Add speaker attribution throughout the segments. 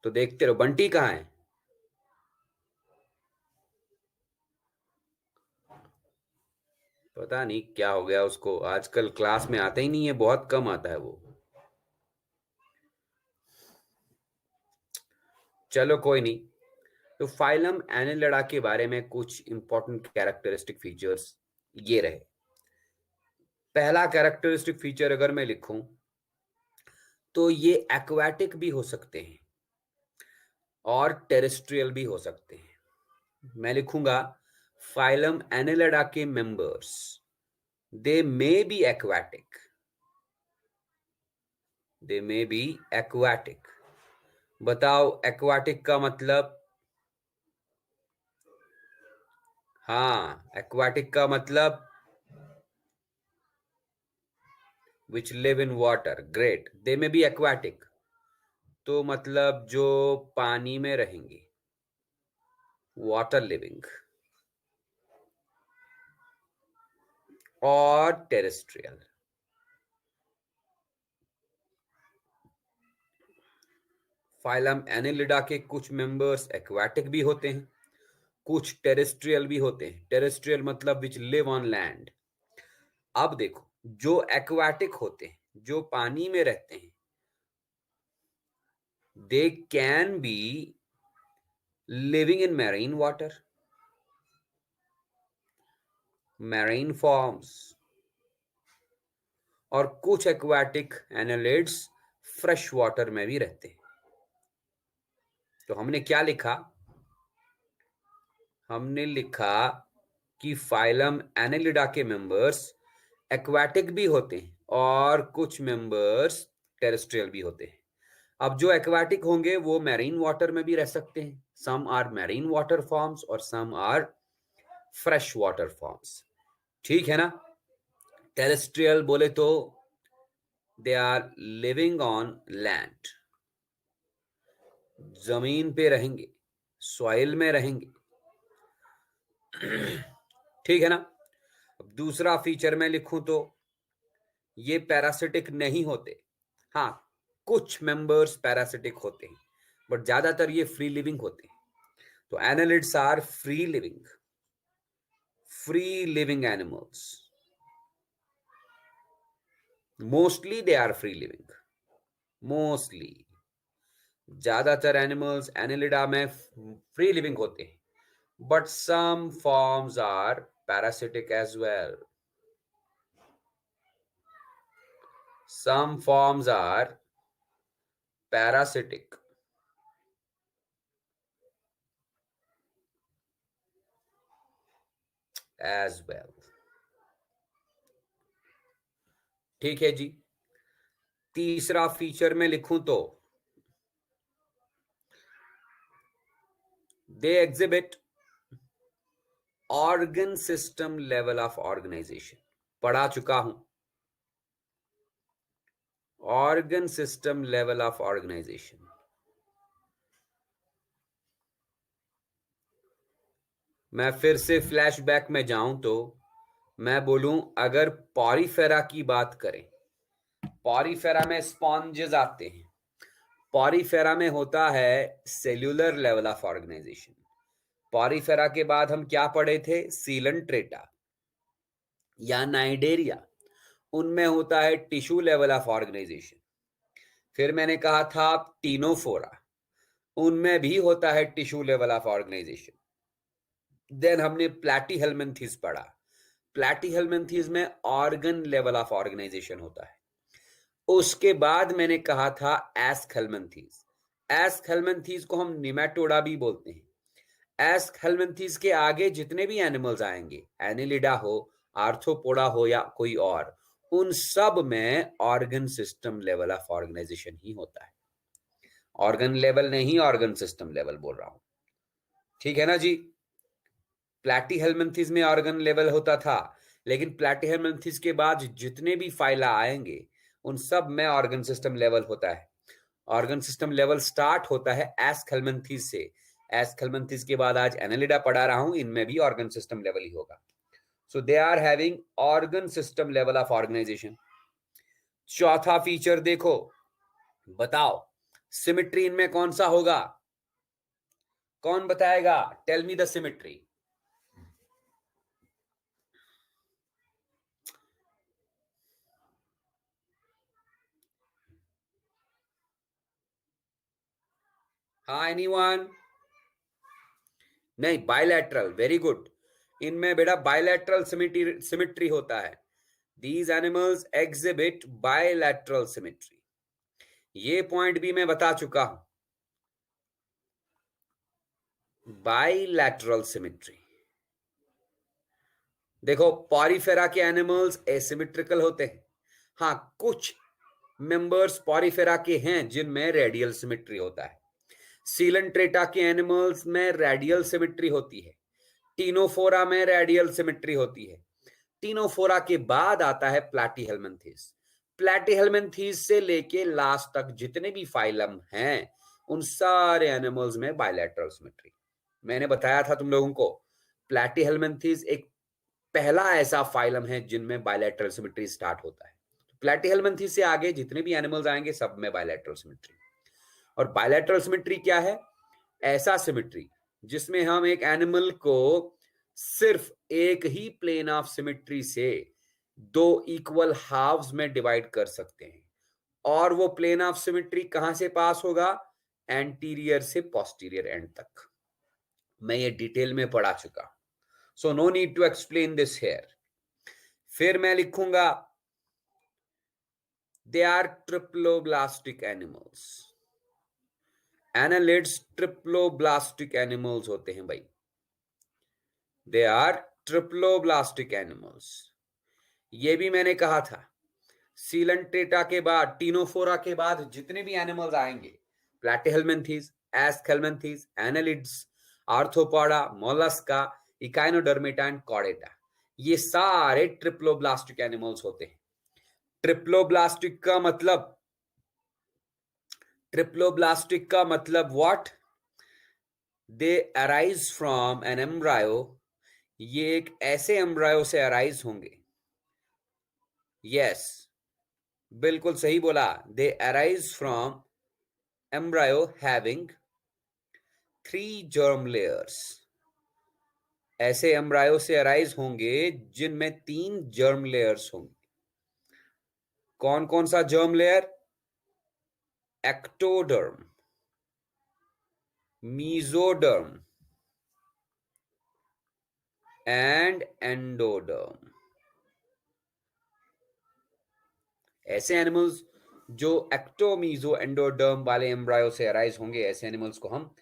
Speaker 1: तो देखते रहो। बंटी कहाँ है? पता नहीं क्या हो गया उसको, आजकल क्लास में आता ही नहीं है, बहुत कम आता है वो। चलो कोई नहीं। तो फाइलम एनिलिडा के बारे में कुछ इंपॉर्टेंट कैरेक्टरिस्टिक फीचर्स ये रहे। पहला कैरेक्टरिस्टिक फीचर अगर मैं लिखूं तो ये एक्वाटिक भी हो सकते हैं और टेरेस्ट्रियल भी हो सकते हैं। मैं लिखूंगा फाइलम एनिलिडा के members, they may be aquatic, they may be aquatic. बताओ एक्वाटिक का मतलब? हाँ, एक्वाटिक का मतलब which live in water. Great, they may be aquatic, तो मतलब जो पानी में रहेंगे, वाटर लिविंग। और टेरेस्ट्रियल। फाइलम एनिलिडा के कुछ मेंबर्स एक्वाटिक भी होते हैं, कुछ टेरेस्ट्रियल भी होते हैं। टेरेस्ट्रियल मतलब विच लिव ऑन लैंड। अब देखो, जो एक्वाटिक होते हैं, जो पानी में रहते हैं, they can be living in marine water, marine forms. और कुछ एक्वाटिक एनालिड्स फ्रेश वाटर में भी रहते हैं। तो हमने क्या लिखा? हमने लिखा कि फाइलम एनालिडा के मेंबर्स एक्वाटिक भी होते हैं और कुछ मेंबर्स टेरेस्ट्रियल भी होते हैं। अब जो एक्वाटिक होंगे वो मैरीन वाटर में भी रह सकते हैं। Some are marine water forms और some are fresh water forms. ठीक है ना? टेरेस्ट्रियल बोले तो they are living on land, जमीन पे रहेंगे, सॉइल में रहेंगे। ठीक है ना? अब दूसरा फीचर मैं लिखूं तो ये पैरासिटिक नहीं होते। हाँ, कुछ मेंबर्स पैरासिटिक होते हैं, बट ज्यादातर ये फ्री लिविंग होते हैं। तो annelids are free living, free living animals. Mostly they are free living, mostly. ज्यादातर एनिमल्स एनालिडा में फ्री लिविंग होते हैं, but some forms are parasitic as well. Some forms are parasitic as well. ठीक है जी। तीसरा फीचर में लिखूं तो they exhibit organ system level of organisation. पढ़ा चुका हूं, organ system level of organisation. मैं फिर से फ्लैशबैक में जाऊं तो मैं बोलूं, अगर पॉरीफेरा की बात करें, पॉरीफेरा में स्पॉन्जेस आते हैं। पॉरीफेरा में होता है cellular level of organisation. Porifera के बाद हम क्या पढ़े थे? सीलंट्रेटा या नाइडेरिया, उनमें होता है टिश्यू लेवल ऑफ ऑर्गेनाइजेशन। फिर मैंने कहा था टीनोफोरा, उनमें भी होता है tissue level of organisation. Then हमने प्लैटीहेल्मिन्थेस पढ़ा। प्लैटीहेल्मिन्थेस में ऑर्गन लेवल ऑफ ऑर्गेनाइजेशन होता है। उसके बाद मैंने कहा था एस्कहेल्मिन्थेस। एस्कहेल्मिन्थेस को हम निमेटोडा भी बोलते हैं। एस्कहेल्मिन्थेस के आगे जितने भी एनिमल्स आएंगे, एनिलिडा हो, आर्थ्रोपोडा हो या कोई और, उन सब में organ system level of organization ही होता है। ऑर्गन लेवल नहीं, ऑर्गन सिस्टम लेवल बोल रहा हूं। ठीक है ना जी? प्लैटीहेल्मिन्थेस में ऑर्गन लेवल होता था, लेकिन प्लैटीहेल्मिन्थेस के बाद जितने भी फाइला आएंगे उन सब में ऑर्गन सिस्टम लेवल होता है। ऑर्गन सिस्टम लेवल स्टार्ट होता है एस्कहेल्मिन्थेस से। एस्कहेल्मिन्थेस के बाद आज एनालिडा पढ़ा रहा हूं, इनमें भी ऑर्गन सिस्टम लेवल ही होगा। So they are having organ system level of organization. चौथा फीचर देखो, बताओ सिमिट्री इनमें कौन सा होगा? कौन बताएगा? Tell me the symmetry. हाँ, एनीवन? नहीं, बायलैटरल. Very good. इनमें बेटा बायलैटरल सिमिट्री होता है. These animals exhibit bilateral symmetry. ये पॉइंट भी मैं बता चुका हूं. Bilateral symmetry. देखो, पॉरीफेरा के एनिमल्स एसिमेट्रिकल होते हैं. हाँ, कुछ मेंबर्स पॉरीफेरा के हैं जिनमें रेडियल सिमिट्री होता है. सीलेंट्रेटा के एनिमल्स में रेडियल सिमिट्री होती है. टीनोफोरा में रेडियल सिमिट्री होती है. टीनोफोरा के बाद आता है प्लैटीहेल्मिन्थेस. प्लैटीहेल्मिन्थेस से लेके लास्ट तक जितने भी फाइलम हैं उन सारे एनिमल्स में बायलैटरल सिमिट्री. मैंने बताया था तुम लोगों को, प्लैटीहेल्मिन्थेस एक पहला ऐसा फाइलम है जिनमें बायलैटरल सिमिट्री स्टार्ट होता है. प्लैटीहेल्मिन्थेस से आगे जितने भी एनिमल्स आएंगे सब में बायलैटरल सिमिट्री. और बायलैटरल सिमिट्री क्या है? ऐसा सिमिट्री जिसमें हम एक एनिमल को सिर्फ एक ही प्लेन ऑफ सिमिट्री से दो इक्वल हाफ्स में डिवाइड कर सकते हैं. और वो प्लेन ऑफ सिमिट्री कहां से पास होगा? एंटीरियर से पोस्टीरियर एंड तक. मैं ये डिटेल में पढ़ा चुका. So no need to explain this here. फिर मैं लिखूंगा they are triploblastic animals. Annelids triploblastic animals होते हैं भाई. They are triploblastic animals. ये भी मैंने कहा था. सीलेंट्रेटा के बाद, टीनोफोरा के बाद जितने भी एनिमल्स आएंगे, Platyhelminthes, Aschelminthes, annelids, Arthropoda, Mollusca, Echinodermata and Chordata, ये सारे ट्रिप्लोब्लास्टिक एनिमल्स होते हैं. ट्रिप्लोब्लास्टिक का मतलब what? They arise from an embryo. ये एक ऐसे एम्ब्रायो से अराइज होंगे. यस, बिल्कुल सही बोला. दे arise from embryo having 3 germ layers. ऐसे एम्ब्रायो से अराइज होंगे जिनमें 3 जर्म लेयर्स होंगे. कौन कौन सा germ layer? Ectoderm, mesoderm and endoderm. ऐसे एनिमल्स जो एक्टो, मीजो, एंडोडर्म वाले एम्ब्रायो से अराइज होंगे, ऐसे एनिमल्स को हम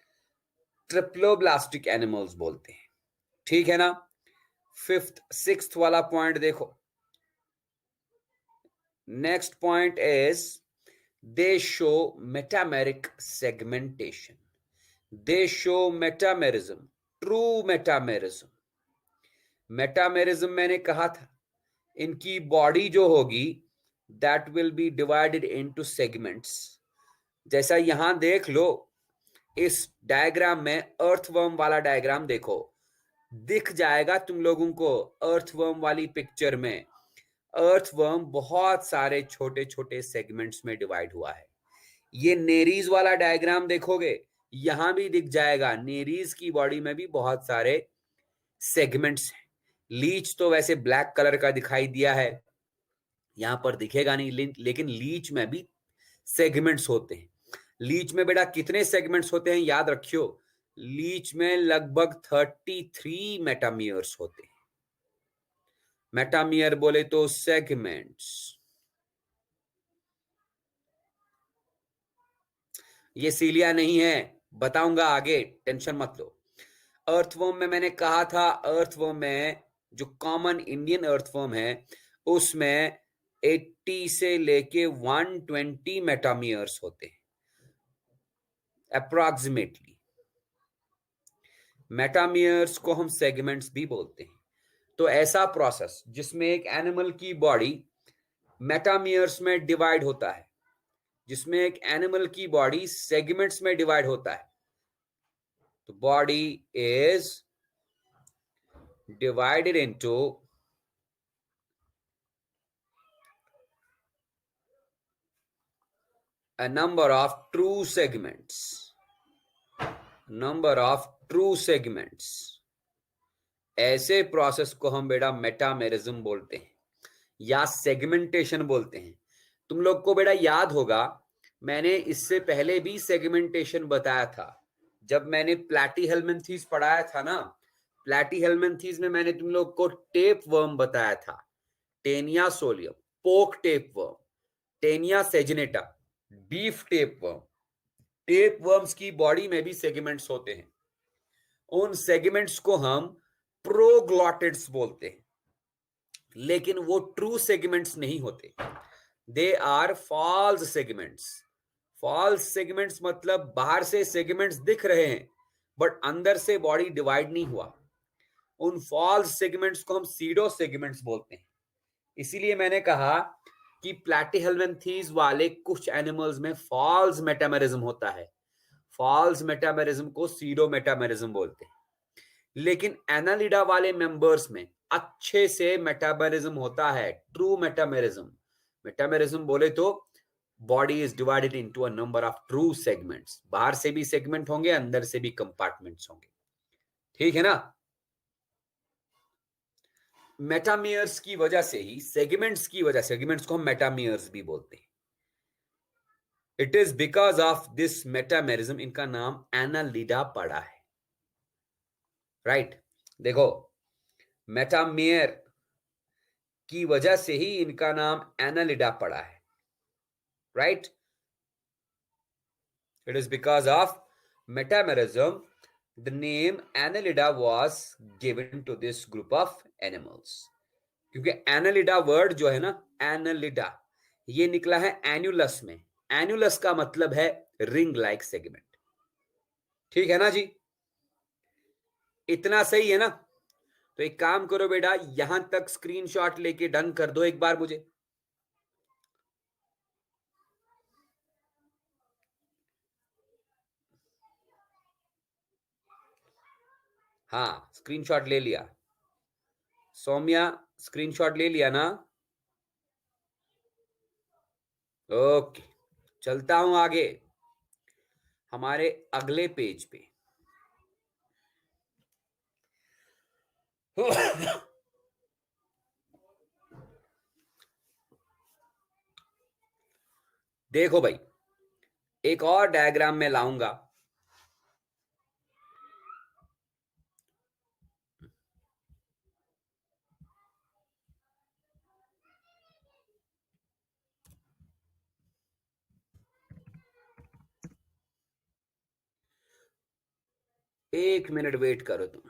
Speaker 1: ट्रिप्लोब्लास्टिक एनिमल्स बोलते हैं. ठीक है ना? फिफ्थ सिक्स्थ वाला पॉइंट देखो. Next point is they show metameric segmentation. They show metamerism, true metamerism. Metamerism मैंने कहा था, इनकी बॉडी जो होगी that will be divided into segments. जैसा यहां देख लो, इस डायग्राम में अर्थवर्म वाला डायग्राम देखो, दिख जाएगा तुम लोगों को. अर्थवर्म वाली पिक्चर में अर्थवर्म बहुत सारे छोटे छोटे सेगमेंट्स में डिवाइड हुआ है. ये नेरीज वाला डायग्राम देखोगे, यहां भी दिख जाएगा. नेरीज की बॉडी में भी बहुत सारे सेगमेंट्स हैं. लीच तो वैसे ब्लैक कलर का दिखाई दिया है, यहां पर दिखेगा नहीं, लेकिन लीच में भी सेगमेंट्स होते हैं. लीच में बेटा कितने सेगमेंट्स होते हैं याद रखियो. लीच में लगभग 33 मेटामियर्स होते हैं. मेटामियर बोले तो सेगमेंट्स. ये सीलिया नहीं है, बताऊंगा आगे, टेंशन मत लो. अर्थवर्म में मैंने कहा था, अर्थवर्म में जो कॉमन इंडियन अर्थवर्म है उसमें 80 से लेके 120 मेटामियर्स होते हैं अप्रोक्सीमेटली. मेटामियर्स को हम सेगमेंट्स भी बोलते हैं. तो ऐसा प्रोसेस जिसमें एक एनिमल की बॉडी मेटामियर्स में डिवाइड होता है, जिसमें एक एनिमल की बॉडी सेगमेंट्स में डिवाइड होता है. तो body is divided into a number of true segments, number of true segments, ऐसे प्रोसेस को हम बेटा मेटामेरिज्म बोलते हैं या सेगमेंटेशन बोलते हैं। तुम लोग को बेटा याद होगा, मैंने इससे पहले भी सेगमेंटेशन बताया था जब मैंने प्लैटीहेल्मिन्थेस पढ़ाया था ना। प्लैटीहेल्मिन्थेस में मैंने तुम लोग को टेप वर्म बताया था, Taenia solium, pork tapeworm, Taenia saginata, beef tapeworm. Tapeworms की बॉडी में भी सेगमेंट्स होते हैं, उन सेगमेंट्स को हम प्रोग्लॉटिड्स बोलते हैं, लेकिन वो ट्रू सेगमेंट्स नहीं होते, they are false segments. False segments मतलब बाहर से सेगमेंट्स दिख रहे हैं बट अंदर से बॉडी डिवाइड नहीं हुआ, उन फॉल्स सेगमेंट्स को हम सीडो सेगमेंट्स बोलते हैं। इसीलिए मैंने कहा कि प्लैटीहेल्मिन्थेस वाले कुछ एनिमल्स में फॉल्स मेटामेरिज्म होता है, फॉल्स मेटामेरिज्म को सीडो मेटामेरिज्म बोलते हैं। लेकिन एनालिडा वाले मेंबर्स में अच्छे से मेटामेरिज्म होता है, ट्रू मेटामेरिज्म। मेटामेरिज्म बोले तो body is divided into a number of true segments, बाहर से भी सेगमेंट होंगे, अंदर से भी कंपार्टमेंट्स होंगे, ठीक है ना। मेटामियर्स की वजह से ही, सेगमेंट्स की वजह, सेगमेंट्स को हम मेटामियर्स भी बोलते हैं। It is because of this metamerism इनका नाम एनालिडा पड़ा है, राइट। देखो, मेटामियर की वजह से ही इनका नाम एनालिडा पड़ा है, right. It is because of metamerism the name Annelida was given to this group of animals, क्योंकि एनालिडा वर्ड जो है ना, एनालिडा, ये निकला है एन्युलस में। एन्युलस का मतलब है रिंग लाइक सेगमेंट, ठीक है ना जी, इतना सही है ना। तो एक काम करो बेटा, यहां तक स्क्रीनशॉट लेके डन कर दो एक बार मुझे। हाँ, स्क्रीनशॉट ले लिया सौम्या, स्क्रीनशॉट ले लिया ना। ओके, चलता हूं आगे हमारे अगले पेज पे। देखो भाई, एक और डायग्राम में लाऊंगा। एक मिनट वेट करो तुम।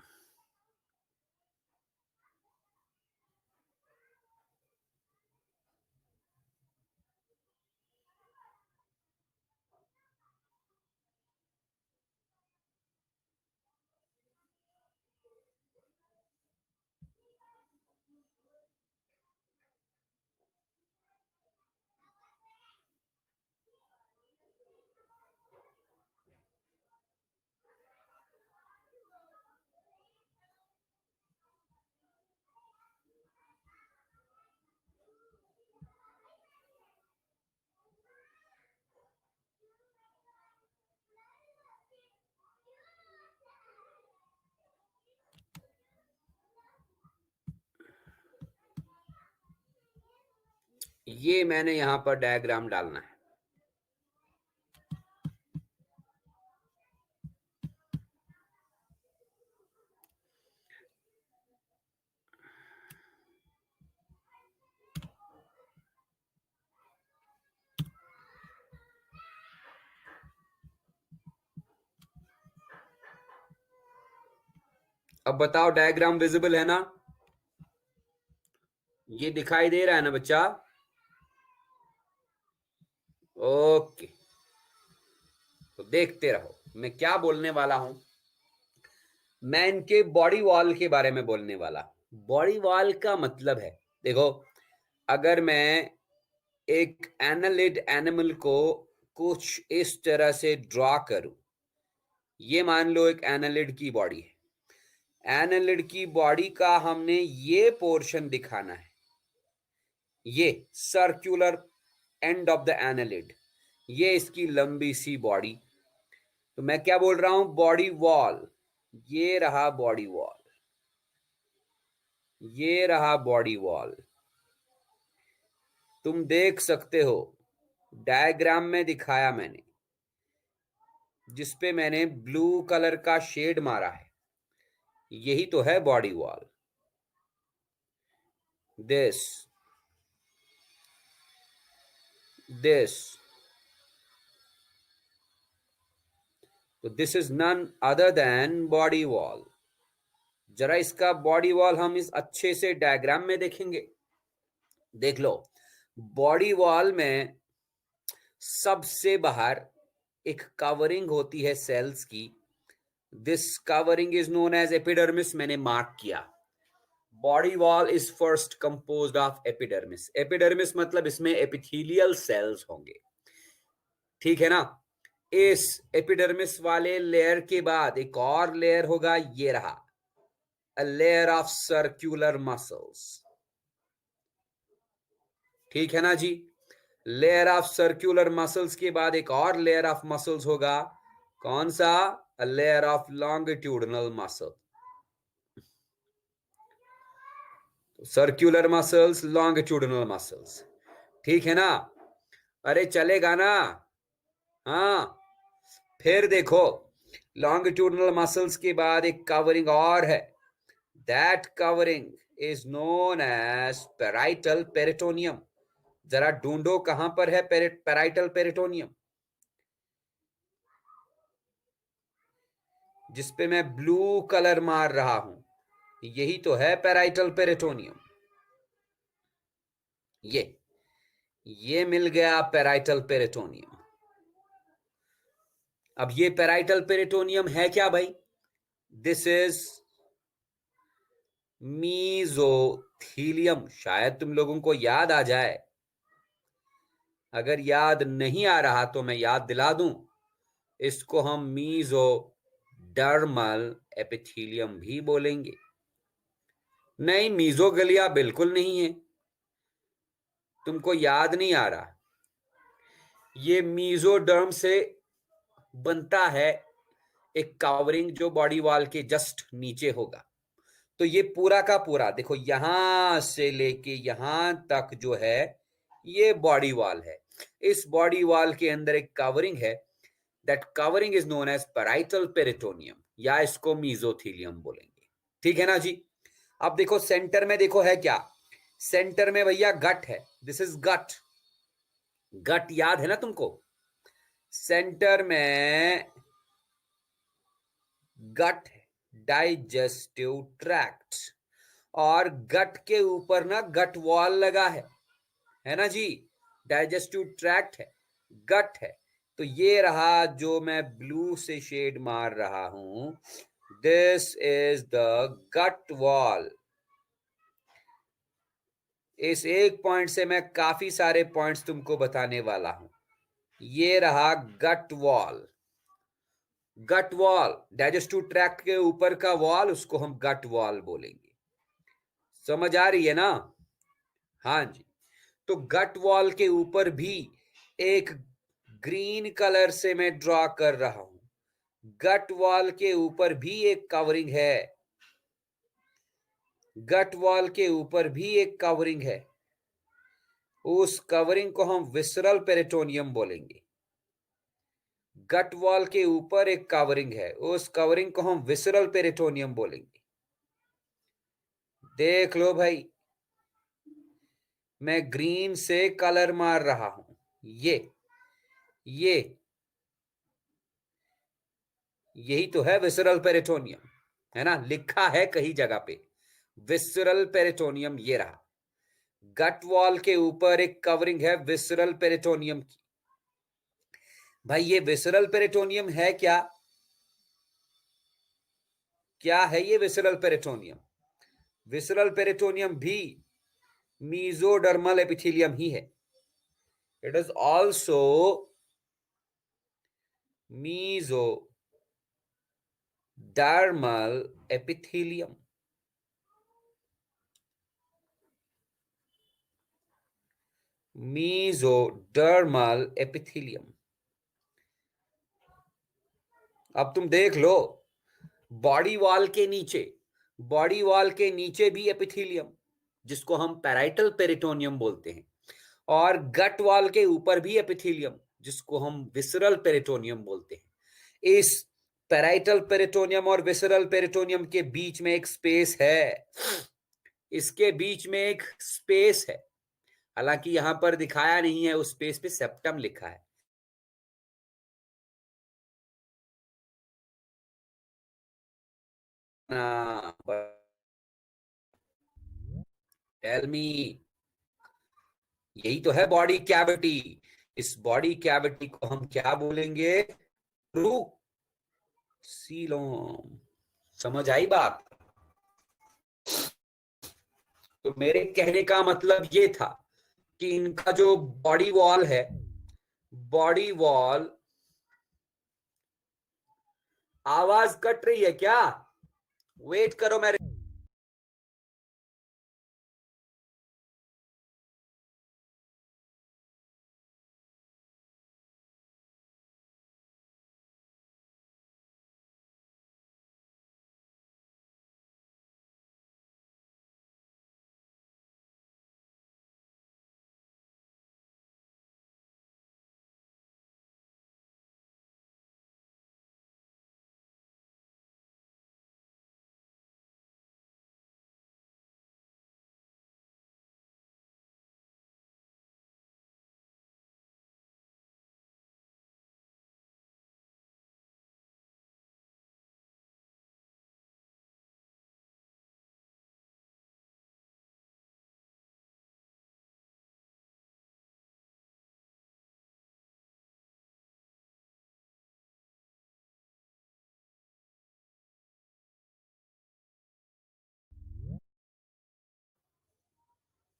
Speaker 1: ये मैंने यहां पर डायग्राम डालना है। अब बताओ, डायग्राम विजिबल है ना? ये दिखाई दे रहा है ना बच्चा? ओके, तो देखते रहो मैं क्या बोलने वाला हूं। मैं इनके बॉडी वॉल के बारे में बोलने वाला। बॉडी वॉल का मतलब है, देखो, अगर मैं एक एनालिड एनिमल को कुछ इस तरह से ड्रॉ करूं, ये मान लो एक एनालिड की बॉडी है। एनालिड की बॉडी का हमने ये पोर्शन दिखाना है, ये circular end of the annelid, ये इसकी लंबी सी बॉडी। तो मैं क्या बोल रहा हूं, बॉडी वॉल। ये रहा बॉडी वॉल, ये रहा बॉडी वॉल। तुम देख सकते हो डायग्राम में दिखाया मैंने, जिसपे मैंने ब्लू कलर का शेड मारा है, यही तो है बॉडी वॉल। दिस तो this is none other than body wall. जरा इसका बॉडी वॉल हम इस अच्छे से डायग्राम में देखेंगे। देख लो, बॉडी वॉल में सबसे बाहर एक कवरिंग होती है सेल्स की। This covering is known as epidermis, मैंने मार्क किया। Body wall is first composed of epidermis. Epidermis मतलब इसमें एपिथेलियल सेल्स होंगे, ठीक है ना। इस एपिडर्मिस वाले लेयर के बाद एक और लेयर होगा, ये रहा, a layer of circular muscles, ठीक है ना जी। लेयर ऑफ सर्कुलर मसल्स के बाद एक और लेयर ऑफ मसल्स होगा, कौन सा, a layer of longitudinal muscle. Circular muscles, longitudinal muscles, ठीक है ना। अरे चलेगा ना। हाँ, फिर देखो, लॉन्गिट्यूडनल मसल्स के बाद एक कवरिंग और है, that covering is known as parietal peritoneum. जरा ढूंढो कहां पर है पेराइटल पेरिटोनियम, जिसपे मैं ब्लू कलर मार रहा हूं, यही तो है पेराइटल पेरिटोनियम। ये मिल गया पेराइटल पेरिटोनियम। अब ये पेराइटल पेरिटोनियम है क्या भाई, दिस इज मीजोथीलियम। शायद तुम लोगों को याद आ जाए, अगर याद नहीं आ रहा तो मैं याद दिला दूं, इसको हम मीजोडर्मल एपिथेलियम भी बोलेंगे। नहीं, मीजोगलिया बिल्कुल नहीं है, तुमको याद नहीं आ रहा। ये मीजोडर्म से बनता है एक कवरिंग जो बॉडी वॉल के जस्ट नीचे होगा। तो ये पूरा का पूरा देखो, यहां से लेके यहां तक जो है ये बॉडी वॉल है। इस बॉडी वॉल के अंदर एक कवरिंग है, that covering is known as parietal peritoneum, या इसको मीजोथीलियम बोलेंगे, ठीक है ना जी। अब देखो सेंटर में, देखो है क्या, सेंटर में भैया गट है, दिस इज गट। गट याद है ना तुमको, सेंटर में गट है, डाइजेस्टिव ट्रैक्ट, और गट के ऊपर ना गट वॉल लगा है ना जी। डाइजेस्टिव ट्रैक्ट है, गट है। तो ये रहा जो मैं ब्लू से शेड मार रहा हूं, this is the gut wall. इस एक पॉइंट से मैं काफी सारे पॉइंट्स तुमको बताने वाला हूं। ये रहा gut wall. Gut wall, digestive tract के ऊपर का वॉल, उसको हम गट वॉल बोलेंगे। समझ आ रही है ना। हाँ जी। तो गट वॉल के ऊपर भी एक ग्रीन कलर से मैं ड्रॉ कर रहा हूं, गट वॉल के ऊपर भी एक कवरिंग है, गट वॉल के ऊपर भी एक कवरिंग है। उस कवरिंग को हम विसरल पेरिटोनियम बोलेंगे। गट वॉल के ऊपर एक कवरिंग है, उस कवरिंग को हम विसरल पेरिटोनियम बोलेंगे। देख लो भाई, मैं ग्रीन से कलर मार रहा हूं, ये यही तो है विसरल पेरिटोनियम, है ना, लिखा है कहीं जगह पे विसरल पेरिटोनियम। ये रहा, गट वॉल के ऊपर एक कवरिंग है विसरल पेरिटोनियम की। भाई ये विसरल पेरिटोनियम है क्या, क्या है ये विसरल पेरिटोनियम? विसरल पेरिटोनियम भी मीजोडर्मल एपिथेलियम ही है। It is also mesodermal epithelium. Mesodermal epithelium अब तुम देख लो, बॉडी वॉल के नीचे भी एपिथेलियम, जिसको हम पैराइटल पेरिटोनियम बोलते हैं, और गट वॉल के ऊपर भी एपिथेलियम, जिसको हम विसरल पेरिटोनियम बोलते हैं। इस पैराइटल पेरिटोनियम और विसरल पेरिटोनियम के बीच में एक स्पेस है, इसके बीच में एक स्पेस है, हालांकि यहां पर दिखाया नहीं है, उस स्पेस पे सेप्टम लिखा है। टेल मी, यही तो है बॉडी कैविटी। इस बॉडी कैविटी को हम क्या बोलेंगे? ट्रूसीलोम। समझ आई बात? तो मेरे कहने का मतलब ये था कि इनका जो बॉडी वॉल है, बॉडी वॉल, आवाज कट रही है क्या? वेट करो, मैं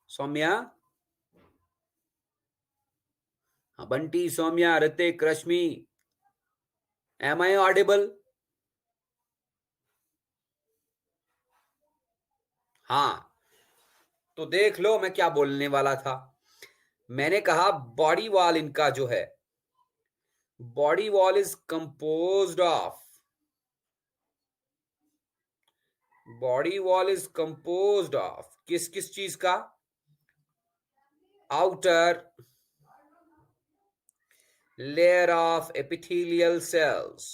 Speaker 1: सौम्या, बंटी, सौम्या, ऋतिक, रश्मि, एम आई ऑडिबल? हाँ, तो देख लो मैं क्या बोलने वाला था। मैंने कहा बॉडी वॉल इनका जो है, body wall is composed of, body wall is composed of किस किस चीज का? Outer layer of epithelial cells,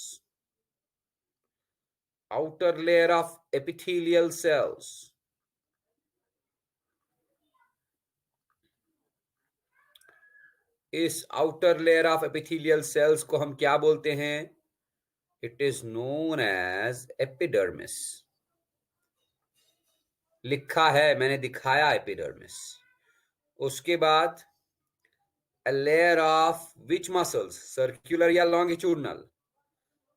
Speaker 1: outer layer of epithelial cells। इस outer layer of epithelial cells को हम क्या बोलते हैं? It is known as epidermis. लिखा है, मैंने दिखाया एपिडर्मिस। उसके बाद a layer of which muscles, circular या longitudinal?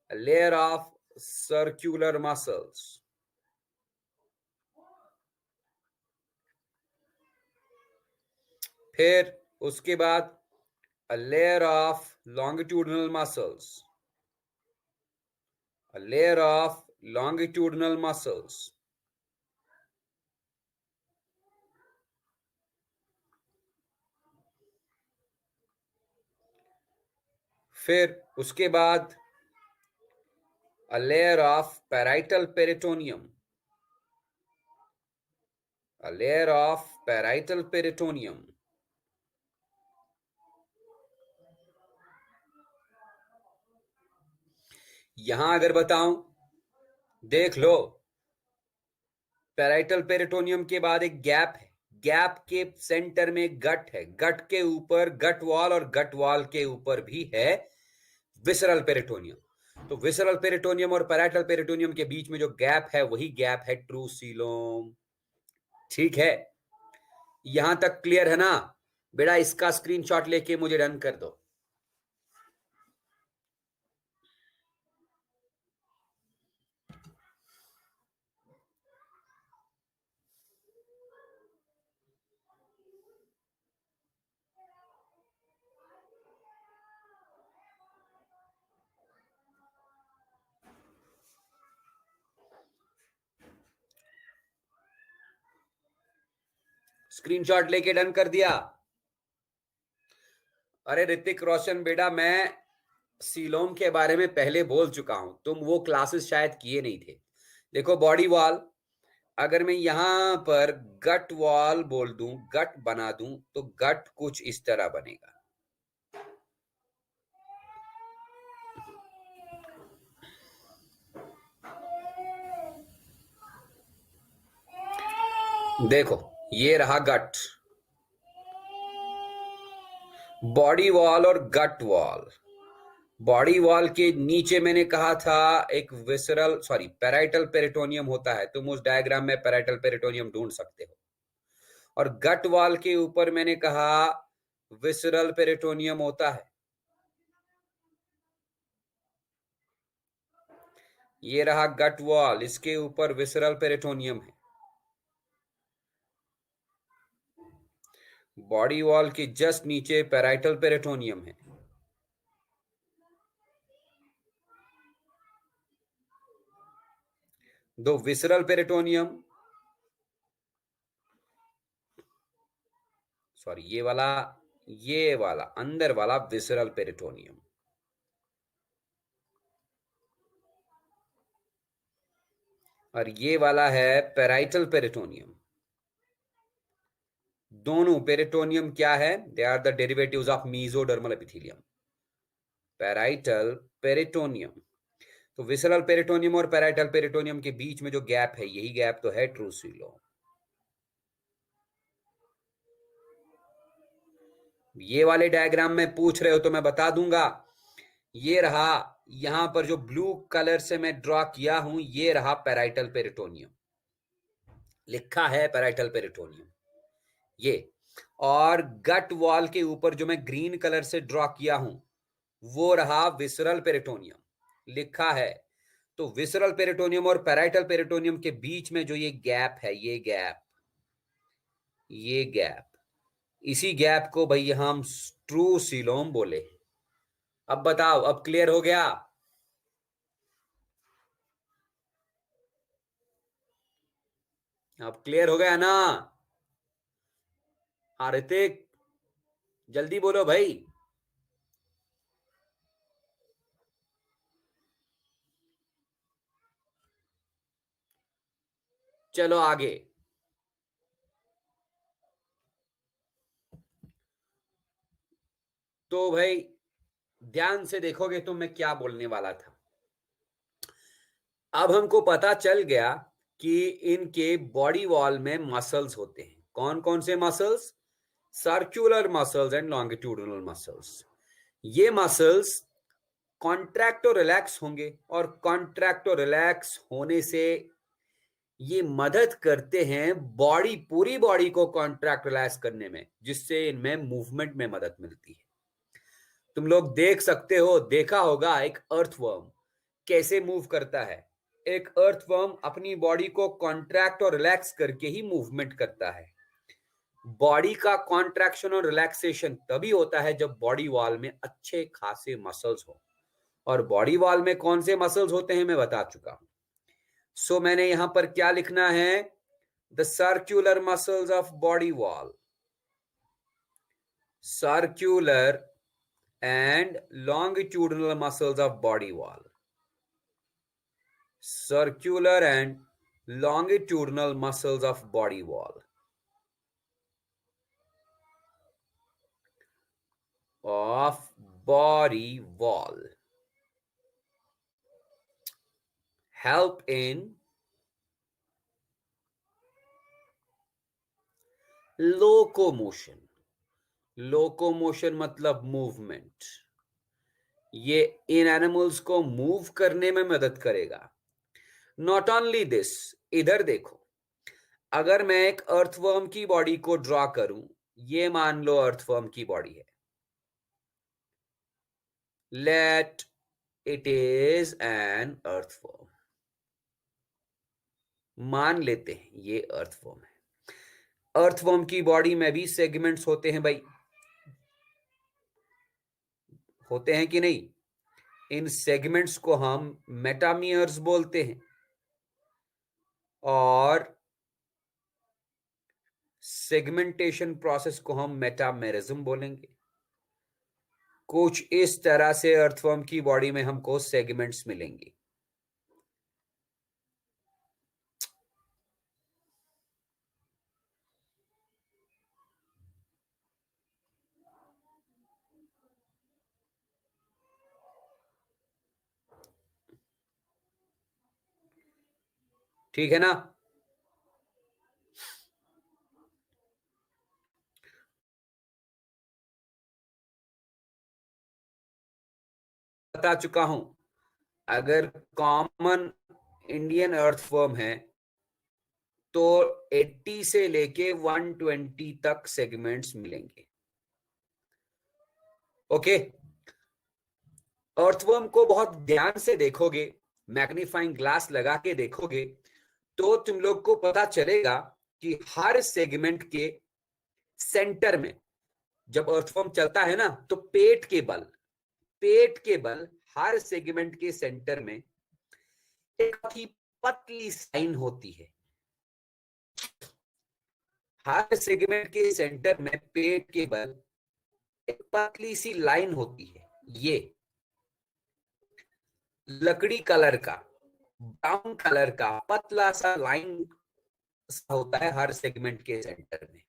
Speaker 1: a layer of circular muscles। फिर उसके बाद a layer of longitudinal muscles, a layer of longitudinal muscles। फिर उसके बाद a layer of parietal peritoneum, a layer of parietal peritoneum। यहां अगर बताऊं, देख लो, पैराइटल पेरिटोनियम के बाद एक गैप है, गैप के सेंटर में गट है, गट के ऊपर गट वॉल, और गट वॉल के ऊपर भी है विसरल पेरिटोनियम। तो विसरल पेरिटोनियम और पैराइटल पेरिटोनियम के बीच में जो गैप है, वही गैप है ट्रूसीलोम। ठीक है, यहां तक क्लियर है ना बेटा? इसका स्क्रीनशॉट लेके मुझे रन कर दो। स्क्रीनशॉट लेके डन कर दिया? अरे ऋतिक रोशन बेटा, मैं सीलोम के बारे में पहले बोल चुका हूं, तुम वो क्लासेस शायद किए नहीं थे। देखो बॉडी वॉल, अगर मैं यहां पर गट वॉल बोल दूं, गट बना दूं, तो गट कुछ इस तरह बनेगा। देखो ये रहा गट, बॉडी वॉल और गट वॉल। बॉडी वॉल के नीचे मैंने कहा था एक विसरल सॉरी पैराइटल पेरिटोनियम होता है, तुम उस डायग्राम में पैराइटल पेरिटोनियम ढूंढ सकते हो। और गट वॉल के ऊपर मैंने कहा विसरल पेरिटोनियम होता है। ये रहा गट वॉल, इसके ऊपर विसरल पेरिटोनियम है। बॉडी वॉल के जस्ट नीचे पैराइटल पेरिटोनियम है। दो विसरल पेरिटोनियम, सॉरी ये वाला अंदर वाला विसरल पेरिटोनियम, और ये वाला है पैराइटल पेरिटोनियम। दोनों पेरिटोनियम क्या है? They are the derivatives of mesodermal epithelium. Parietal peritoneum, तो विसरल पेरिटोनियम और पैराइटल पेरिटोनियम के बीच में जो गैप है, यही गैप तो है ट्रू सीलोम। ये वाले डायग्राम में पूछ रहे हो तो मैं बता दूंगा। ये रहा, यहां पर जो ब्लू कलर से मैं ड्रॉ किया हूं, ये रहा पैराइटल पेरिटोनियम, लिखा है पैराइटल पेरिटोनियम ये। और गट वॉल के ऊपर जो मैं ग्रीन कलर से ड्रॉ किया हूं, वो रहा विसरल पेरिटोनियम, लिखा है। तो विसरल पेरिटोनियम और पैराइटल पेरिटोनियम के बीच में जो ये गैप है, ये गैप, इसी गैप को भाई हम ट्रू सीलोम बोले। अब बताओ, अब क्लियर हो गया? अब क्लियर हो गया ना? हाँ ऋतिक, जल्दी बोलो भाई। चलो आगे। तो भाई ध्यान से देखोगे तो मैं क्या बोलने वाला था। अब हमको पता चल गया कि इनके बॉडी वॉल में मसल्स होते हैं। कौन कौन से muscles? Circular muscles and longitudinal muscles. ये मसल्स कॉन्ट्रैक्ट और रिलैक्स होंगे, और कॉन्ट्रैक्ट और रिलैक्स होने से ये मदद करते हैं पूरी बॉडी को कॉन्ट्रैक्ट रिलैक्स करने में, जिससे इनमें मूवमेंट में मदद मिलती है। तुम लोग देख सकते हो, देखा होगा एक अर्थवर्म कैसे मूव करता है। एक अर्थवर्म अपनी बॉडी को कॉन्ट्रैक्ट और रिलैक्स करके ही मूवमेंट करता है। बॉडी का कॉन्ट्रैक्शन और रिलैक्सेशन तभी होता है जब बॉडी वॉल में अच्छे खासे मसल्स हो। और बॉडी वॉल में कौन से मसल्स होते हैं मैं बता चुका हूं। सो मैंने यहां पर क्या लिखना है? The circular muscles of body wall, circular and longitudinal muscles of body wall, circular and longitudinal muscles of body wall of body wall help in locomotion. Locomotion मतलब मूवमेंट। ये इन एनिमल्स को मूव करने में मदद करेगा। नॉट ओनली दिस, इधर देखो, अगर मैं एक अर्थवर्म की बॉडी को ड्रॉ करूं, ये मान लो अर्थवर्म की बॉडी है, let it is an earthworm, मान लेते हैं ये अर्थवर्म है। अर्थवर्म की बॉडी में भी सेगमेंट्स होते हैं भाई, होते हैं कि नहीं? इन सेगमेंट्स को हम मेटामियर्स बोलते हैं, और सेगमेंटेशन प्रोसेस को हम मेटामेरिज्म बोलेंगे। कुछ इस तरह से अर्थवर्म की बॉडी में हमको सेगमेंट्स मिलेंगे। ठीक है ना? बता चुका हूं, अगर कॉमन इंडियन अर्थवर्म है तो 80 से लेके 120 तक सेगमेंट्स मिलेंगे। ओके, अर्थवर्म को बहुत ध्यान से देखोगे, मैग्नीफाइंग ग्लास लगा के देखोगे, तो तुम लोग को पता चलेगा कि हर सेगमेंट के सेंटर में जब अर्थवर्म चलता है ना, तो पेट के बल हर सेगमेंट के सेंटर में एक बहुत ही पतली लाइन होती है। हर सेगमेंट के सेंटर में पेट के बल एक पतली सी लाइन होती है। ये लकड़ी कलर का, ब्राउन कलर का पतला सा लाइन होता है हर सेगमेंट के सेंटर में।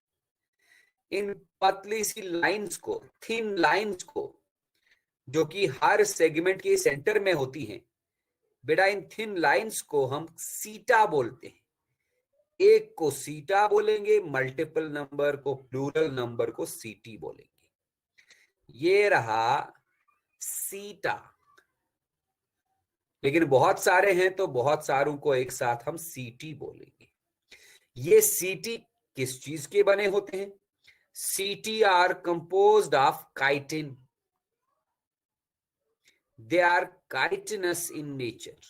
Speaker 1: इन पतली सी लाइंस को, थिन लाइंस को, जो कि हर सेगमेंट के सेंटर में होती हैं, बेटा इन थिन लाइंस को हम सीटा बोलते हैं। एक को सीटा बोलेंगे, मल्टीपल नंबर को, प्लूरल नंबर को सीटी बोलेंगे। ये रहा सीटा। लेकिन बहुत सारे हैं तो बहुत सारों को एक साथ हम सीटी बोलेंगे। ये सीटी किस चीज के बने होते हैं? Setae are composed of chitin. They are chitinous in nature.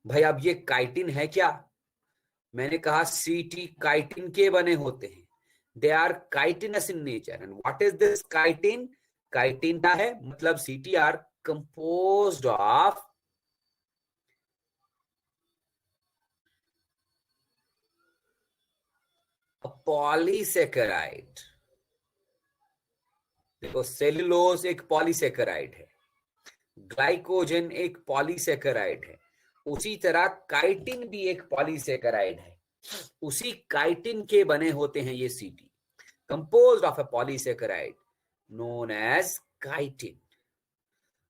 Speaker 1: भाई अब ये काइटिन है क्या? मैंने कहा सीटी काइटिन के बने होते हैं। They are chitinous in nature. And what is this chitin? Chitin क्या है? मतलब setae are composed of polysaccharide. देखो, सेलुलोज एक पॉलीसेकेराइड है, ग्लाइकोजन एक पॉलीसेकेराइड है, उसी तरह काइटिन भी एक पॉलीसेकेराइड है। उसी काइटिन के बने होते हैं ये setae, composed of a polysaccharide known as chitin.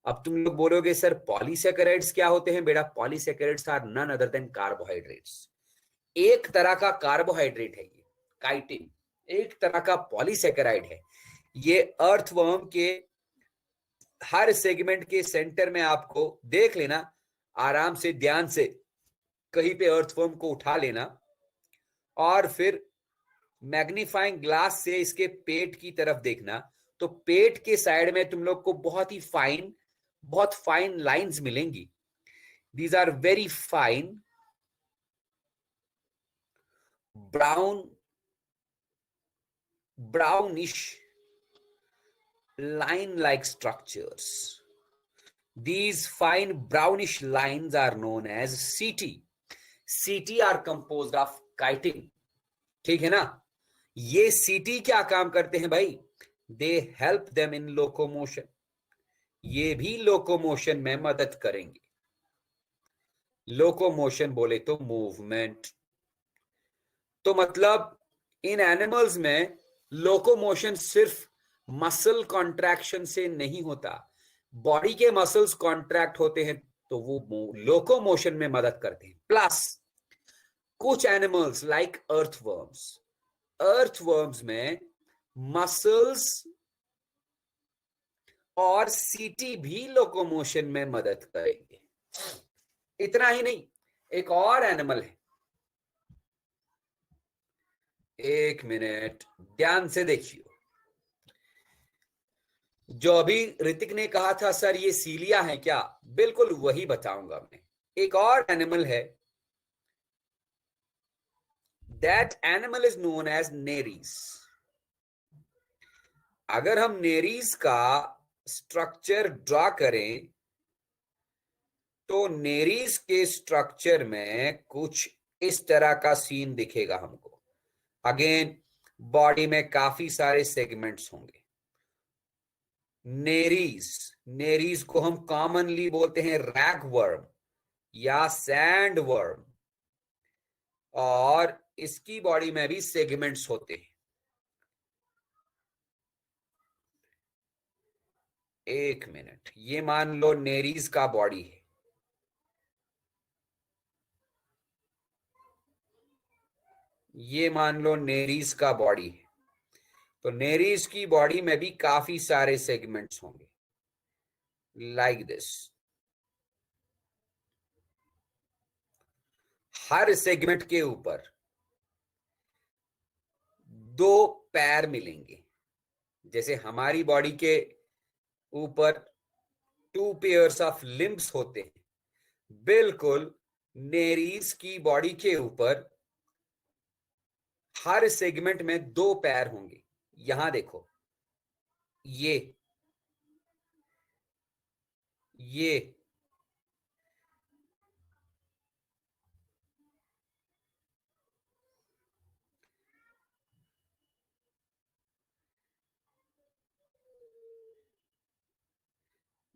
Speaker 1: अब तुम लोग बोलोगे सर पॉलीसेकेराइड्स क्या होते हैं? बेटा polysaccharides are none other than carbohydrates. एक तरह का कार्बोहाइड्रेट है ये काइटिन, एक तरह का पॉलीसेकेराइड है। ये अर्थवर्म के हर सेगमेंट के सेंटर में आपको देख लेना, आराम से ध्यान से कहीं पे अर्थवर्म को उठा लेना और फिर मैग्नीफाइंग ग्लास से इसके पेट की तरफ देखना, तो पेट के साइड में तुम लोग को बहुत फाइन लाइंस मिलेंगी। These are very fine brownish line like structures. These fine brownish lines are known as CT. CT are composed of chitin. ठीक है ना? ये CT क्या काम करते हैं भाई? They help them in locomotion. ये भी लोकोमोशन में मदद करेंगे। लोकोमोशन बोले तो मूवमेंट। तो मतलब इन एनिमल्स में लोकोमोशन सिर्फ मसल कॉन्ट्रैक्शन से नहीं होता, बॉडी के मसल्स कॉन्ट्रैक्ट होते हैं तो वो लोकोमोशन में मदद करते हैं। प्लस कुछ एनिमल्स लाइक अर्थवर्म्स में मसल्स और सीटी भी लोकोमोशन में मदद करेंगे। इतना ही नहीं, एक और एनिमल है, एक मिनट ध्यान से देखिए। जो अभी ऋतिक ने कहा था सर ये सीलिया है क्या, बिल्कुल वही बताऊंगा मैं। एक और एनिमल है, that animal is known as Nereis. अगर हम नेरीज का स्ट्रक्चर ड्रा करें तो नेरीज के स्ट्रक्चर में कुछ इस तरह का सीन दिखेगा हमको। अगेन बॉडी में काफी सारे सेगमेंट्स होंगे। नेरीज को हम कॉमनली बोलते हैं रैग वर्म या सैंड वर्म, और इसकी बॉडी में भी सेगमेंट्स होते हैं। एक मिनट, ये मान लो नेरीज का बॉडी है, ये मान लो नेरीज का बॉडी है, तो नेरीज की बॉडी में भी काफी सारे सेगमेंट्स होंगे लाइक दिस। हर सेगमेंट के ऊपर दो पैर मिलेंगे, जैसे हमारी बॉडी के ऊपर 2 पेयर्स ऑफ लिम्ब्स होते हैं, बिल्कुल नेरीज की बॉडी के ऊपर हर सेगमेंट में 2 पैर होंगे। यहां देखो, ये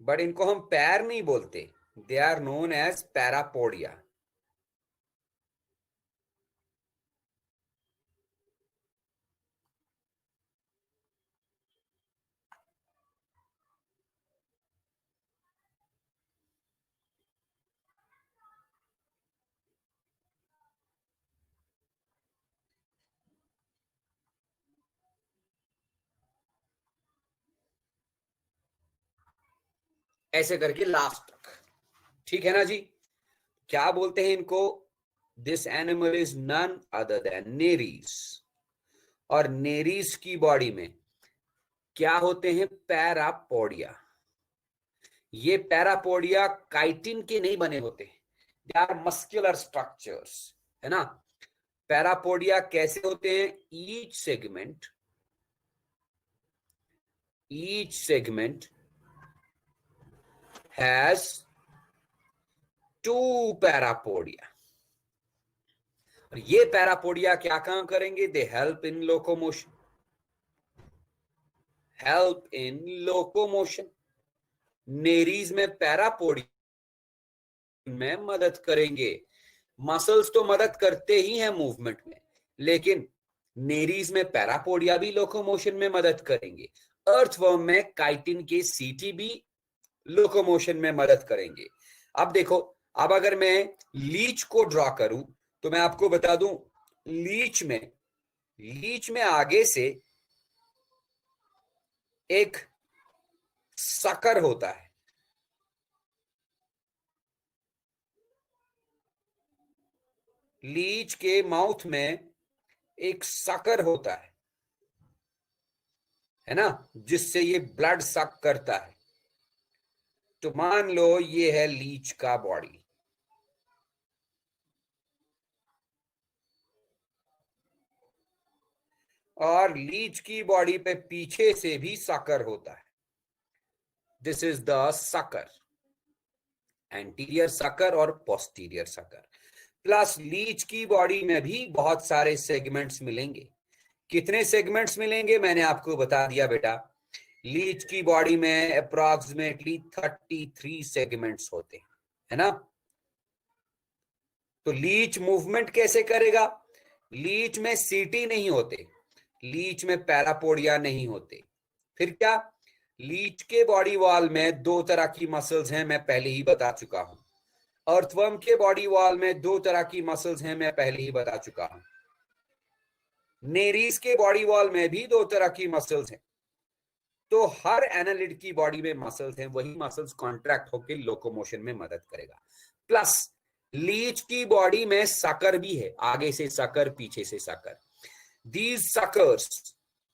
Speaker 1: बट इनको हम पैर नहीं बोलते, they are known as parapodia. ऐसे करके लास्ट तक, ठीक है ना जी। क्या बोलते हैं इनको? This animal is none other than Nereis, और नेरीज की बॉडी में क्या होते हैं? पैरापोडिया। ये पैरापोडिया काइटिन के नहीं बने होते, दे आर मस्कुलर स्ट्रक्चर्स, है ना। पैरापोडिया कैसे होते हैं? each segment has 2 पैरापोडिया, और ये पैरापोडिया क्या काम करेंगे? They help in locomotion. Nereis में पैरापोडिया में मदद करेंगे। मसल्स तो मदद करते ही हैं मूवमेंट में, लेकिन नेरीज में पैरापोडिया भी लोकोमोशन में मदद करेंगे। अर्थवर्म में काइटिन के सीटी भी लोकोमोशन में मदद करेंगे। अब देखो, अब अगर मैं लीच को ड्रॉ करूं तो मैं आपको बता दूं, लीच में आगे से एक सकर होता है, लीच के माउथ में एक सकर होता है ना, जिससे ये ब्लड सक करता है। तो मान लो ये है लीच का बॉडी, और लीच की बॉडी पे पीछे से भी सकर होता है। This is the sucker, anterior sucker और पोस्टीरियर सकर। प्लस लीच की बॉडी में भी बहुत सारे सेगमेंट्स मिलेंगे। कितने सेगमेंट्स मिलेंगे? मैंने आपको बता दिया बेटा, लीच की बॉडी में अप्रोक्सीमेटली 33 सेगमेंट्स होते हैं, है ना। तो लीच मूवमेंट कैसे करेगा? लीच में सीटी नहीं होते, लीच में पैरापोडिया नहीं होते। फिर क्या? लीच के बॉडी वॉल में 2 तरह की मसल्स हैं, मैं पहले ही बता चुका हूं। अर्थवर्म के बॉडी वॉल में 2 तरह की मसल्स हैं, मैं पहले ही बता चुका हूं। नेरीज के बॉडी वॉल में भी 2 तरह की मसल्स हैं। तो हर एनालिड की बॉडी में मसल्स हैं, वही मसल्स कॉन्ट्रैक्ट होकर लोकोमोशन में मदद करेगा। प्लस लीच की बॉडी में सकर भी है, आगे से सकर, पीछे से sucker. These suckers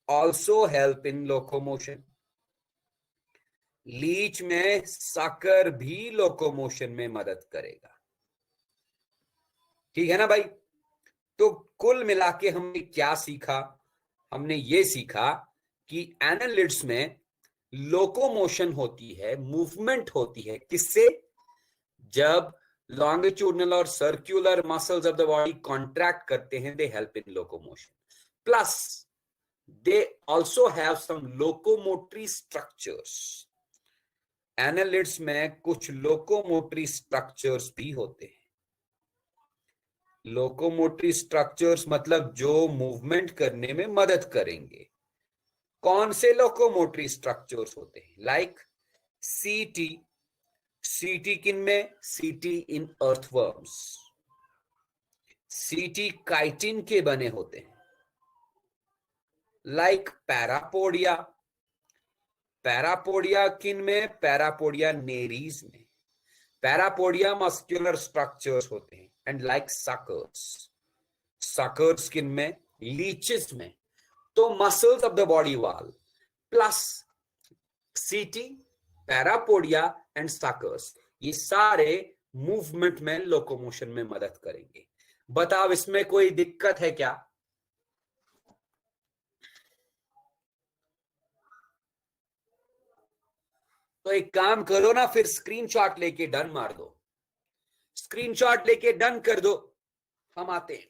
Speaker 1: also help in locomotion. Leech में सकर भी लोकोमोशन में मदद करेगा, ठीक है ना भाई। तो कुल मिला के हमने क्या सीखा? हमने ये सीखा कि एनालिड्स में लोकोमोशन होती है, मूवमेंट होती है। किससे? जब लॉन्गिट्यूडनल और circular muscles of the body contract करते हैं, they help in locomotion. Plus they also have some locomotory structures. Annelids में कुछ लोकोमोटरी स्ट्रक्चर्स भी होते हैं. लोकोमोटरी स्ट्रक्चर्स मतलब जो मूवमेंट करने में मदद करेंगे. कौन से लोकोमोटरी स्ट्रक्चर्स होते हैं? लाइक सीटी. सीटी किन में? सीटी इन अर्थवर्म्स. सीटी काइटिन के बने होते हैं. Like parapodia. पैरापोडिया किन में? पैरापोडिया नेरीज में. पैरापोडिया मस्कुलर स्ट्रक्चर्स होते हैं. And like suckers. सकर्स किन में? लीचेस में. तो muscles of the body wall plus सीटी, पैरापोडिया एंड सकर्स, ये सारे मूवमेंट में, लोकोमोशन में मदद करेंगे. बताओ इसमें कोई दिक्कत है क्या? तो एक काम करो ना, फिर स्क्रीनशॉट लेके डन मार दो. स्क्रीनशॉट लेके डन कर दो. हम आते हैं.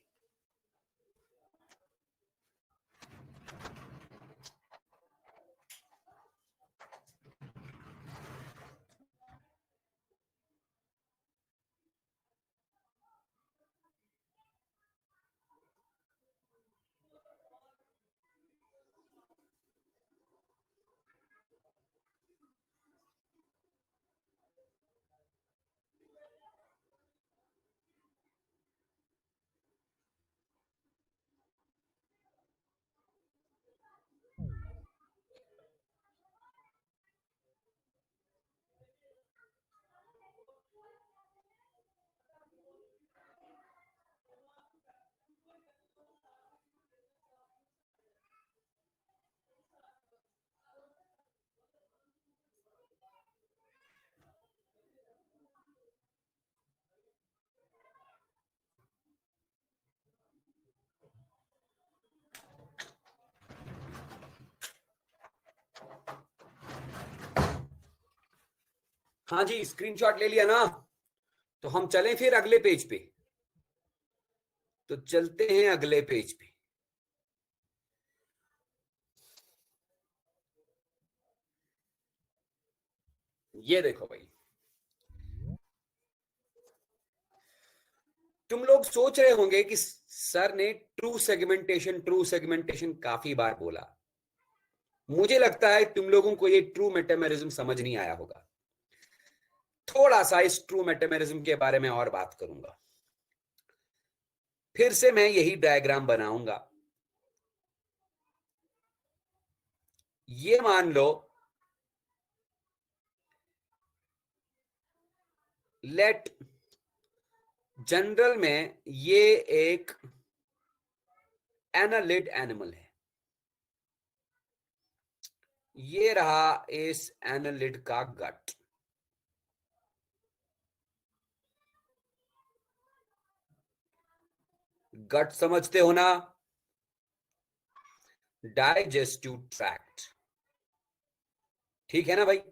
Speaker 1: हाँ जी, स्क्रीनशॉट ले लिया ना? तो हम चलें फिर अगले पेज पे. तो चलते हैं अगले पेज पे. ये देखो भाई, तुम लोग सोच रहे होंगे कि सर ने ट्रू सेगमेंटेशन काफी बार बोला. मुझे लगता है तुम लोगों को ये ट्रू मेटामेरिज्म समझ नहीं आया होगा. थोड़ा सा इस ट्रू मेटामेरिज्म के बारे में और बात करूंगा. फिर से मैं यही डायग्राम बनाऊंगा. ये मान लो, लेट जनरल में ये एक एनालिड एनिमल है. ये रहा इस एनालिड का गट. गट समझते हो ना? Digestive tract. ठीक है ना भाई?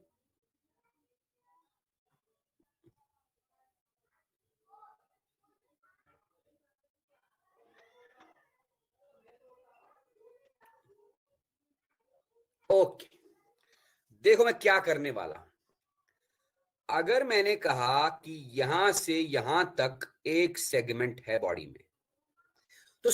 Speaker 1: ओके, देखो मैं क्या करने वाला. अगर मैंने कहा कि यहां से यहां तक एक सेगमेंट है बॉडी में, तो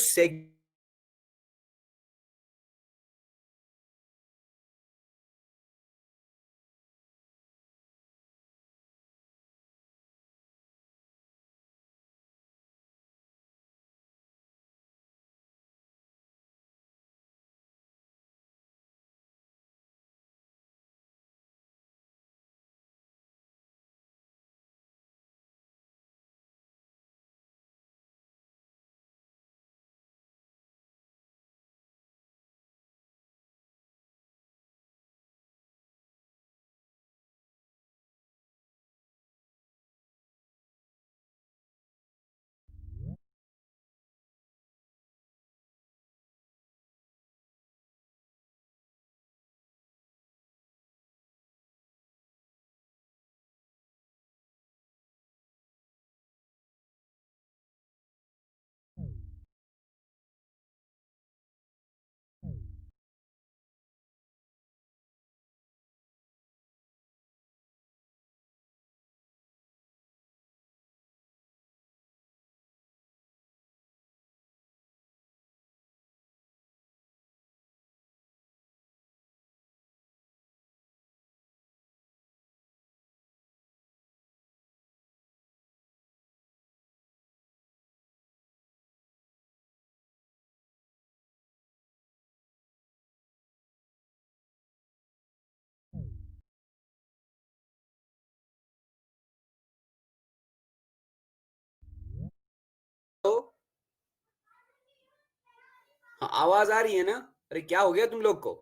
Speaker 1: आवाज आ रही है ना? अरे क्या हो गया तुम लोग को?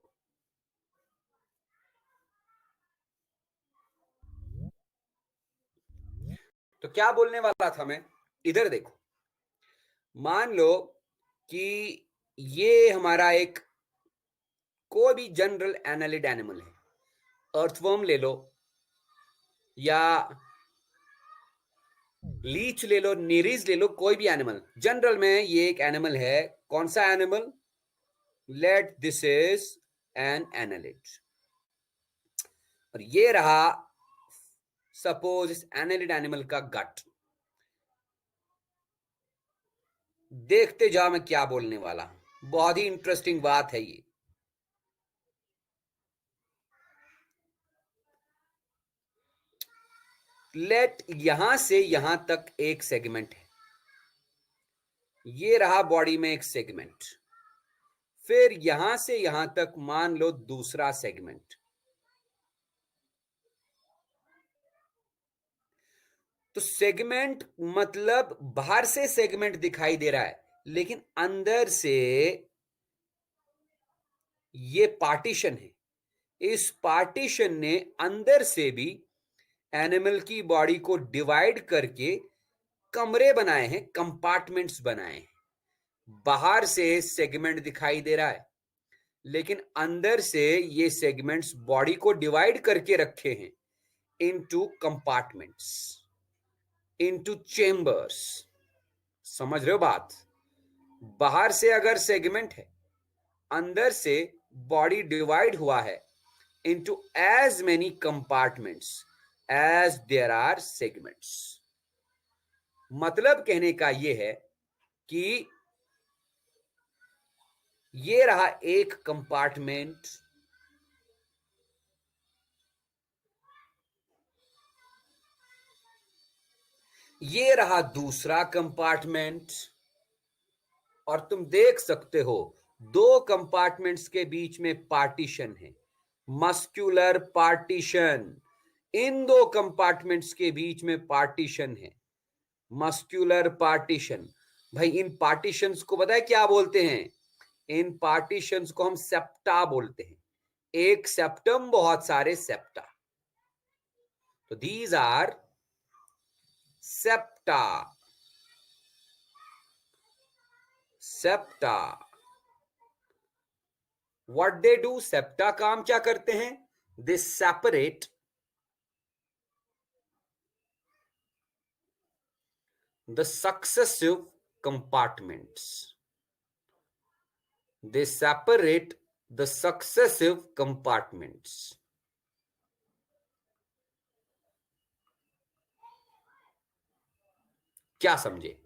Speaker 1: तो क्या बोलने वाला था मैं? इधर देखो, मान लो कि ये हमारा एक कोई भी जनरल एनालिड एनिमल है। अर्थवर्म ले लो या लीच ले लो, नीरीज ले लो, कोई भी एनिमल। जनरल में ये एक एनिमल है। कौन सा animal? Let this is an annelid. और ये रहा सपोज इस एनालिड एनिमल का गट। देखते जाओ मैं क्या बोलने वाला हूं, बहुत ही इंटरेस्टिंग बात है ये। लेट यहां से यहां तक एक सेगमेंट है, ये रहा बॉडी में एक सेगमेंट। फिर यहां से यहां तक मान लो दूसरा सेगमेंट। तो सेगमेंट मतलब बाहर से सेगमेंट दिखाई दे रहा है, लेकिन अंदर से ये पार्टीशन है। इस पार्टीशन ने अंदर से भी एनिमल की बॉडी को डिवाइड करके कमरे बनाए हैं, कंपार्टमेंट्स बनाए हैं। बाहर से सेगमेंट दिखाई दे रहा है, लेकिन अंदर से ये सेगमेंट्स बॉडी को डिवाइड करके रखे हैं इनटू कंपार्टमेंट्स, इनटू चेंबर्स। समझ रहे हो बात? बाहर से अगर सेगमेंट है, अंदर से बॉडी डिवाइड हुआ है into as many compartments as there are segments। मतलब कहने का यह है कि ये रहा एक कंपार्टमेंट, ये रहा दूसरा कंपार्टमेंट, और तुम देख सकते हो दो कंपार्टमेंट्स के बीच में पार्टीशन है, मस्क्यूलर पार्टीशन। इन दो कंपार्टमेंट्स के बीच में पार्टीशन है, मस्क्यूलर पार्टीशन। भाई इन पार्टीशंस को पता है क्या बोलते हैं? इन पार्टीशंस को हम सेप्टा बोलते हैं। एक सेप्टम, बहुत सारे सेप्टा। तो these are septa. Septa what they do? Septa काम क्या करते हैं? They separate the successive compartments। they separate the successive compartments। क्या समझे?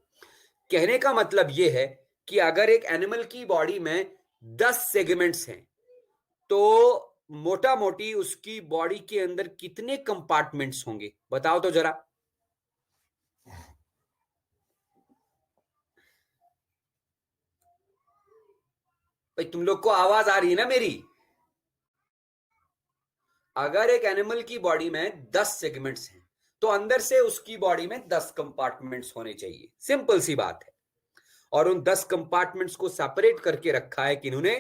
Speaker 1: कहने का मतलब यह है कि अगर एक एनिमल की बॉडी में 10 सेगमेंट्स हैं, तो मोटा मोटी उसकी बॉडी के अंदर कितने कंपार्टमेंट्स होंगे? बताओ तो जरा। भाई तुम लोग को आवाज आ रही है ना मेरी? अगर एक एनिमल की बॉडी में 10 सेगमेंट्स हैं, तो अंदर से उसकी बॉडी में 10 कंपार्टमेंट्स होने चाहिए। सिंपल सी बात है। और उन 10 कंपार्टमेंट्स को सेपरेट करके रखा है किन्होंने?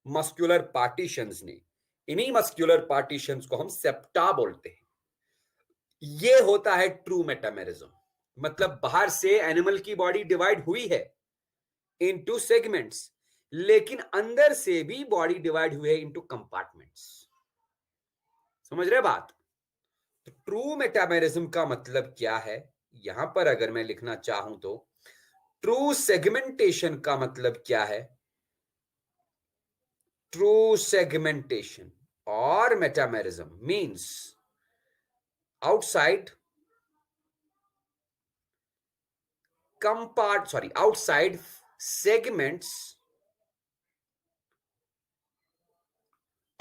Speaker 1: मस्कुलर पार्टीशंस ने। इन्हीं मस्कुलर पार्टीशंस को हम सेप्टा बोलते हैं। ये होता है ट्रू मेटामेरिज्म। मतलब बाहर से एनिमल की बॉडी डिवाइड हुई है इनटू सेगमेंट्स, लेकिन अंदर से भी बॉडी डिवाइड हुई है इनटू कंपार्टमेंट्स। समझ रहे बात? तो ट्रू मेटामेरिज्म का मतलब क्या है? यहां पर अगर मैं लिखना चाहूं तो ट्रू सेगमेंटेशन का मतलब क्या है? ट्रू सेगमेंटेशन और metamerism means outside outside segments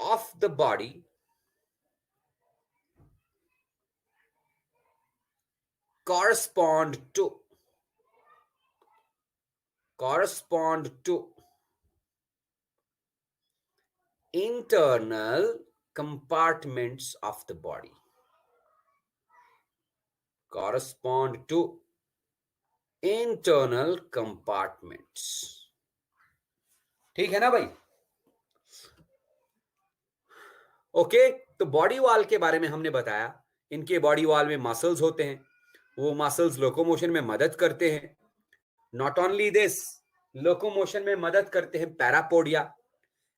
Speaker 1: of the body correspond to internal compartments of the body, correspond to internal compartments। ठीक है ना भाई? ओके, तो बॉडी वॉल के बारे में हमने बताया। इनके बॉडी वॉल में मसल्स होते हैं, वो मसल्स लोकोमोशन में मदद करते हैं। नॉट ओनली दिस, लोकोमोशन में मदद करते हैं पैरापोडिया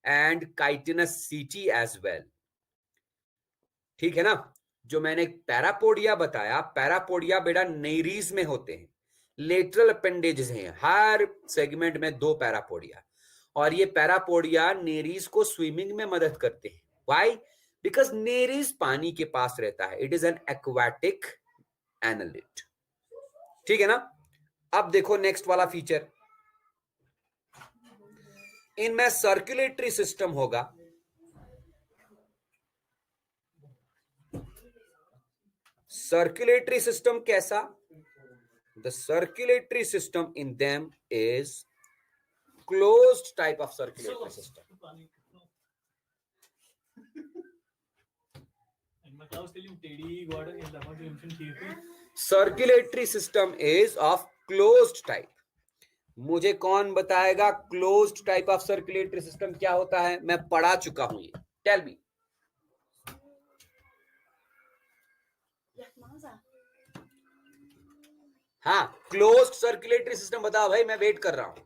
Speaker 1: एंड काइटिनस सीटी एज वेल। ठीक है ना? जो मैंने पैरापोडिया बताया, पैरापोडिया बेटा नेरीज में होते हैं, लेटरल अपेंडेजेस हैं, हर सेगमेंट में 2 पैरापोडिया, और ये पैरापोडिया नेरीज को स्विमिंग में मदद करते हैं। व्हाई? बिकॉज नेरीज पानी के पास रहता है, it is an aquatic analyte. ठीक है ना? अब देखो नेक्स्ट वाला फीचर, इनमें सर्कुलेटरी सिस्टम होगा। सर्कुलेटरी सिस्टम कैसा? The circulatory system in them is closed type of circulatory system. Circulatory system is of closed type. मुझे कौन बताएगा closed type of circulatory system क्या होता है? मैं पढ़ा चुका हूं ये, टेल मी। हाँ, क्लोज्ड सर्कुलेटरी सिस्टम बताओ भाई, मैं वेट कर रहा हूं।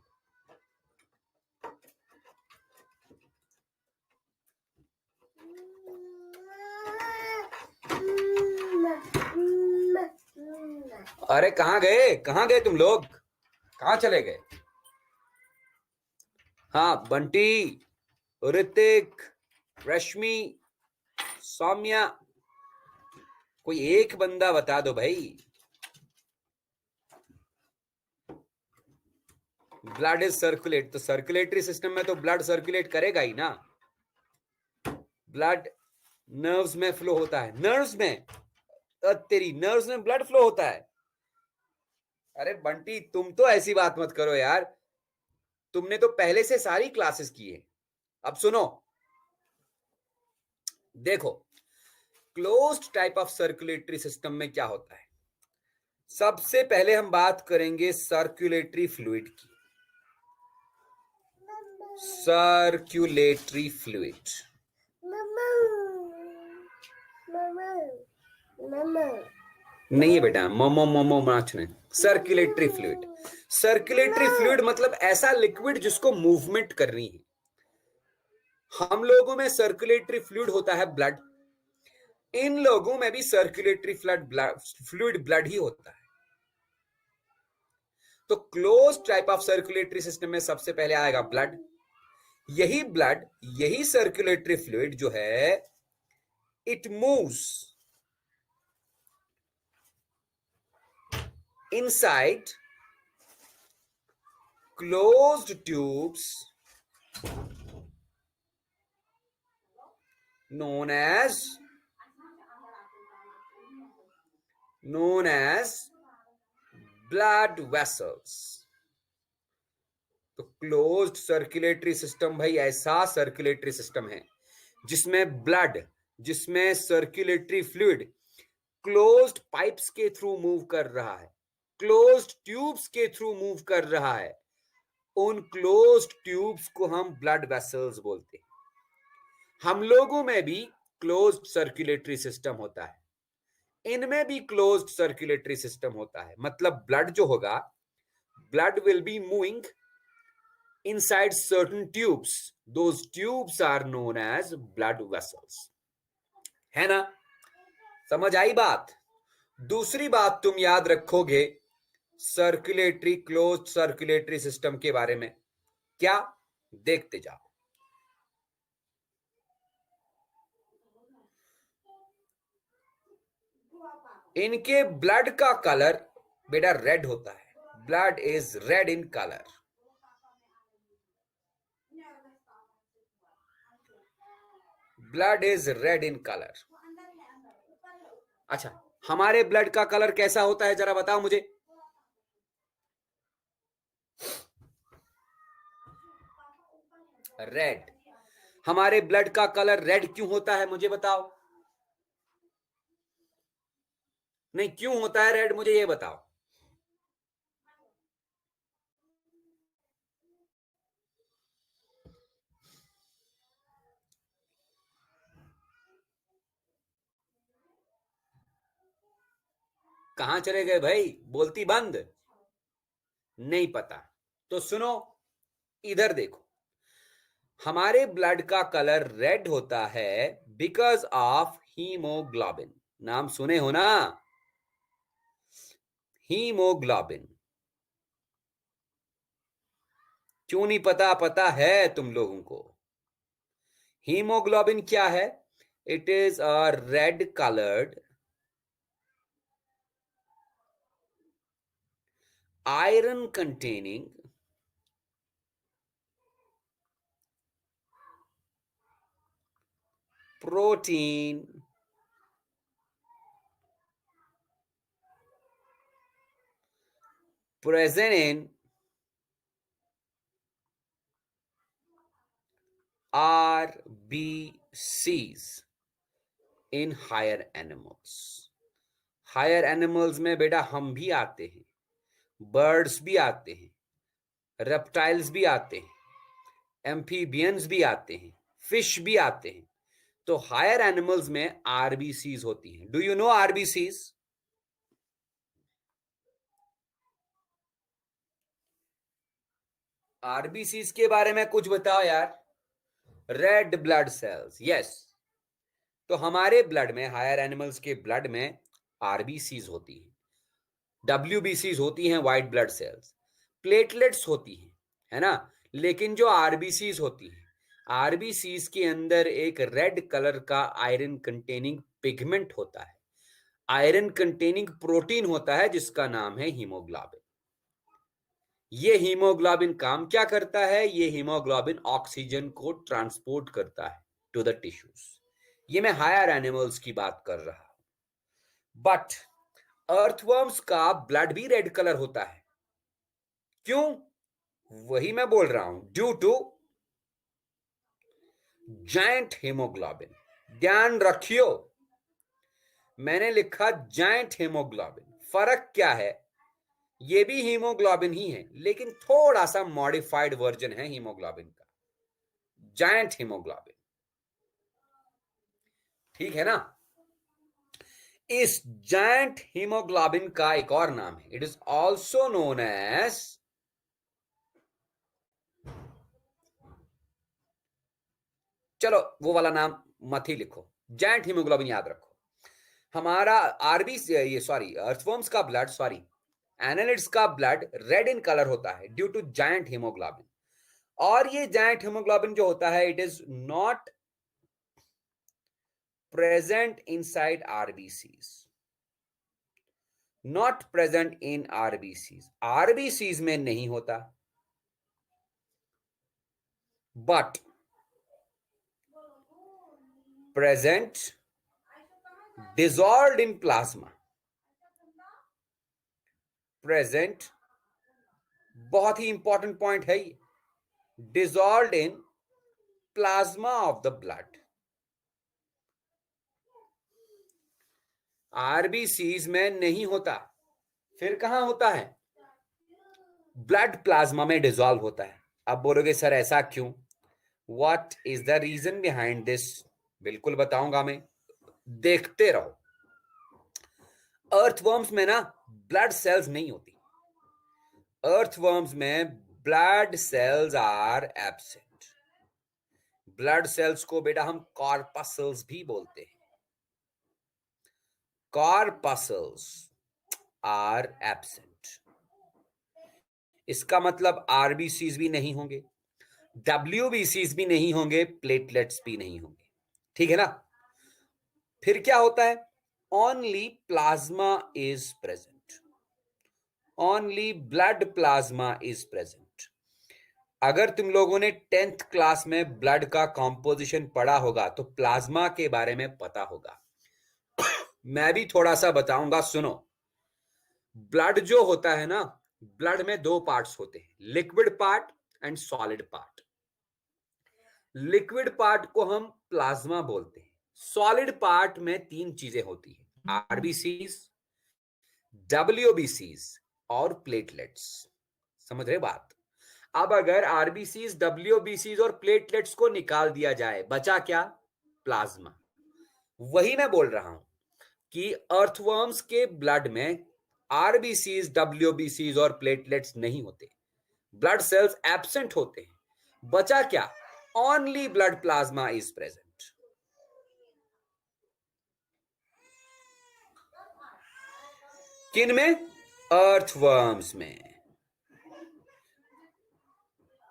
Speaker 1: अरे कहां गए तुम लोग, कहां चले गए? हाँ, बंटी, ऋतिक, रश्मि, सौम्या, कोई एक बंदा बता दो भाई। ब्लड इज सर्कुलेट, तो सर्कुलेटरी सिस्टम में तो ब्लड सर्कुलेट करेगा ही ना। ब्लड नर्व्स में फ्लो होता है, नर्व्स में, तेरी नर्व्स में ब्लड फ्लो होता है। अरे बंटी, तुम तो ऐसी बात मत करो यार, तुमने तो पहले से सारी क्लासेस की है। अब सुनो, देखो closed type of circulatory system में क्या होता है। सबसे पहले हम बात करेंगे सर्कुलेटरी फ्लूइड की। सर्कुलेटरी फ्लूइड, नहीं है बेटा, मोमो मोमो नाच नहीं। सर्कुलेटरी फ्लूइड, सर्कुलेटरी फ्लूइड मतलब ऐसा लिक्विड जिसको मूवमेंट करनी है। हम लोगों में सर्कुलेटरी फ्लूइड होता है ब्लड, इन लोगों में भी सर्कुलेटरी फ्लूइड ब्लड ही होता है। तो close type of circulatory system में सबसे पहले आएगा ब्लड। यही ब्लड, यही सर्कुलेटरी फ्लूइड जो है, it moves inside closed tubes known as blood vessels। तो क्लोज्ड सर्कुलेटरी सिस्टम भाई ऐसा सर्कुलेटरी सिस्टम है जिसमें ब्लड, जिसमें सर्कुलेटरी फ्लूइड क्लोज्ड पाइप्स के थ्रू मूव कर रहा है, क्लोज्ड ट्यूब्स के थ्रू मूव कर रहा है। उन क्लोज्ड ट्यूब्स को हम ब्लड वेसल्स बोलते हैं। हम लोगों में भी क्लोज्ड सर्कुलेटरी सिस्टम होता है, इनमें भी क्लोज्ड सर्कुलेटरी सिस्टम होता है। मतलब ब्लड जो होगा, blood will be moving inside certain tubes, those tubes are known as blood vessels. है ना? समझ आई बात? दूसरी बात तुम याद रखोगे सर्कुलेटरी, क्लोज्ड सर्कुलेटरी सिस्टम के बारे में, क्या? देखते जाओ। इनके ब्लड का कलर बेटा रेड होता है, blood is red in colour. Blood is red in colour. अच्छा, हमारे ब्लड का कलर कैसा होता है जरा बताओ मुझे। रेड। हमारे ब्लड का कलर रेड क्यों होता है मुझे बताओ। नहीं, क्यों होता है रेड, मुझे ये बताओ। कहां चले गए भाई, बोलती बंद, नहीं पता। तो सुनो, इधर देखो, हमारे ब्लड का कलर रेड होता है बिकॉज ऑफ हीमोग्लोबिन। नाम सुने हो ना, हीमोग्लोबिन। क्यों नहीं पता, पता है तुम लोगों को। हीमोग्लोबिन क्या है? It is a red coloured iron containing protein present in RBCs in higher animals। Higher animals में बेटा हम भी आते हैं, बर्ड्स भी आते हैं, रेप्टाइल्स भी आते हैं, एम्फीबियंस भी आते हैं, फिश भी आते हैं। तो हायर एनिमल्स में आरबीसीज होती हैं। Do you know RBCs? RBCs के बारे में कुछ बताओ यार। Red blood cells, yes. तो हमारे ब्लड में, हायर एनिमल्स के ब्लड में आरबीसीज होती हैं, डब्ल्यूबीसीज होती हैं, व्हाइट ब्लड सेल्स, प्लेटलेट्स होती हैं, है ना। लेकिन जो आरबीसीज होती हैं, आरबीसीज के अंदर एक रेड कलर का आयरन कंटेनिंग पिगमेंट होता है, आयरन कंटेनिंग प्रोटीन होता है जिसका नाम है हीमोग्लोबिन। ये हीमोग्लोबिन काम क्या करता है? ये हीमोग्लोबिन ऑक्सीजन को ट्रांसपोर्ट करता है टू द टिश्यूज। ये मैं हायर एनिमल्स की बात कर रहा हूं। बट अर्थवर्म्स का ब्लड भी रेड कलर होता है। क्यों? वही मैं बोल रहा हूं, ड्यू टू जायंट हीमोग्लोबिन। ध्यान रखियो, मैंने लिखा जायंट हीमोग्लोबिन। फर्क क्या है? ये भी हीमोग्लोबिन ही है, लेकिन थोड़ा सा मॉडिफाइड वर्जन है हीमोग्लोबिन का, जायंट हीमोग्लोबिन। ठीक है ना। इस जायंट हीमोग्लोबिन का एक और नाम है, it is also known as, चलो वो वाला नाम मत ही लिखो, जायंट हीमोग्लोबिन याद रखो। हमारा आरबी, ये सॉरी, अर्थवर्म्स का ब्लड, सॉरी, एनालिड्स का ब्लड रेड इन कलर होता है ड्यू टू जायंट हीमोग्लोबिन। और ये जायंट हीमोग्लोबिन जो होता है, it is not present inside RBCs, not present in RBCs, RBCs में नहीं होता, but present dissolved in plasma. Present, बहुत ही इंपॉर्टेंट पॉइंट है ये, dissolved in plasma of the blood. RBCs में नहीं होता, फिर कहां होता है? ब्लड प्लाज्मा में डिसॉल्व होता है। अब बोलोगे सर ऐसा क्यों? What is the reason behind this? बिल्कुल बताऊंगा मैं, देखते रहो। अर्थवर्म्स में ना ब्लड सेल्स नहीं होती, अर्थवर्म्स में blood cells are absent. Blood cells को बेटा हम कॉर्पसल्स भी बोलते हैं, कॉर्पसल्स आर एब्सेंट। इसका मतलब आरबीसीज भी नहीं होंगे, डब्ल्यूबीसीज भी नहीं होंगे, प्लेटलेट्स भी नहीं होंगे। ठीक है ना। फिर क्या होता है? Only plasma is present, only blood plasma is present. अगर तुम लोगों ने 10th क्लास में ब्लड का कॉम्पोजिशन पढ़ा होगा तो प्लाज्मा के बारे में पता होगा। मैं भी थोड़ा सा बताऊंगा, सुनो। ब्लड जो होता है ना, ब्लड में दो पार्ट्स होते हैं, liquid part and solid part. Liquid part को हम प्लाज्मा बोलते हैं, सॉलिड पार्ट में तीन चीजें होती है, आरबीसीज, डब्ल्यूबीसीज और प्लेटलेट्स। समझ रहे बात? अब अगर आरबीसीज, डब्ल्यूबीसीज और प्लेटलेट्स को निकाल दिया जाए, बचा क्या? प्लाज्मा। वही मैं बोल रहा हूं, कि अर्थवर्म्स के ब्लड में आरबीसीज, डब्ल्यूबीसीज और प्लेटलेट्स नहीं होते, ब्लड सेल्स एब्सेंट होते हैं। बचा क्या? Only blood plasma is present. किन में? अर्थवर्म्स में।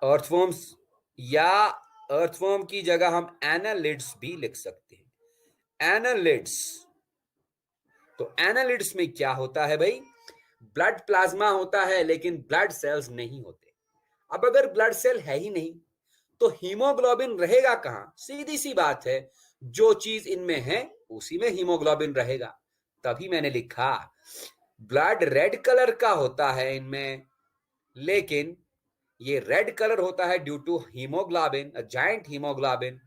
Speaker 1: अर्थवर्म्स या अर्थवर्म की जगह हम एनालिड्स भी लिख सकते हैं। एनालिड्स, तो एनालिड्स में क्या होता है भाई? ब्लड प्लाज्मा होता है लेकिन ब्लड सेल्स नहीं होते। अब अगर ब्लड सेल है ही नहीं तो हीमोग्लोबिन रहेगा कहां? सीधी सी बात है, जो चीज इनमें है उसी में हीमोग्लोबिन रहेगा। तभी मैंने लिखा ब्लड रेड कलर का होता है इनमें, लेकिन ये रेड कलर होता है due to haemoglobin, a giant haemoglobin.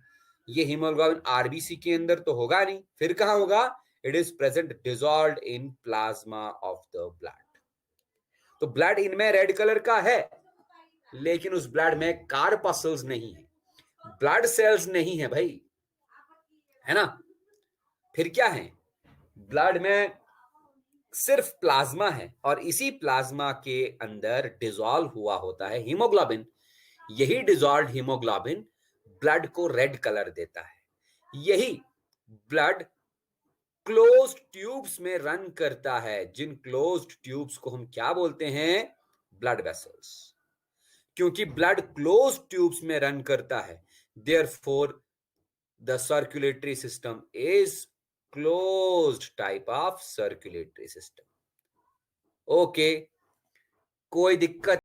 Speaker 1: ये हीमोग्लोबिन आरबीसी के अंदर तो होगा नहीं, फिर कहां होगा? It is present dissolved in plasma of the blood. तो ब्लड इनमें रेड कलर का है, लेकिन उस ब्लड में कार्पसल्स नहीं है, ब्लड सेल्स नहीं है भाई, है ना? फिर क्या है? ब्लड में सिर्फ प्लाज्मा है और इसी प्लाज्मा के अंदर डिसॉल्व हुआ होता है हीमोग्लोबिन। यही डिसॉल्व्ड हीमोग्लोबिन ब्लड को रेड कलर देता है। यही ब्लड क्लोज्ड ट्यूब्स में रन करता है, जिन क्लोज्ड ट्यूब्स को हम क्या बोलते हैं? Blood vessels. क्योंकि ब्लड क्लोज्ड ट्यूब्स में रन करता है, therefore the circulatory system is closed type of circulatory system. Okay, कोई दिक्कत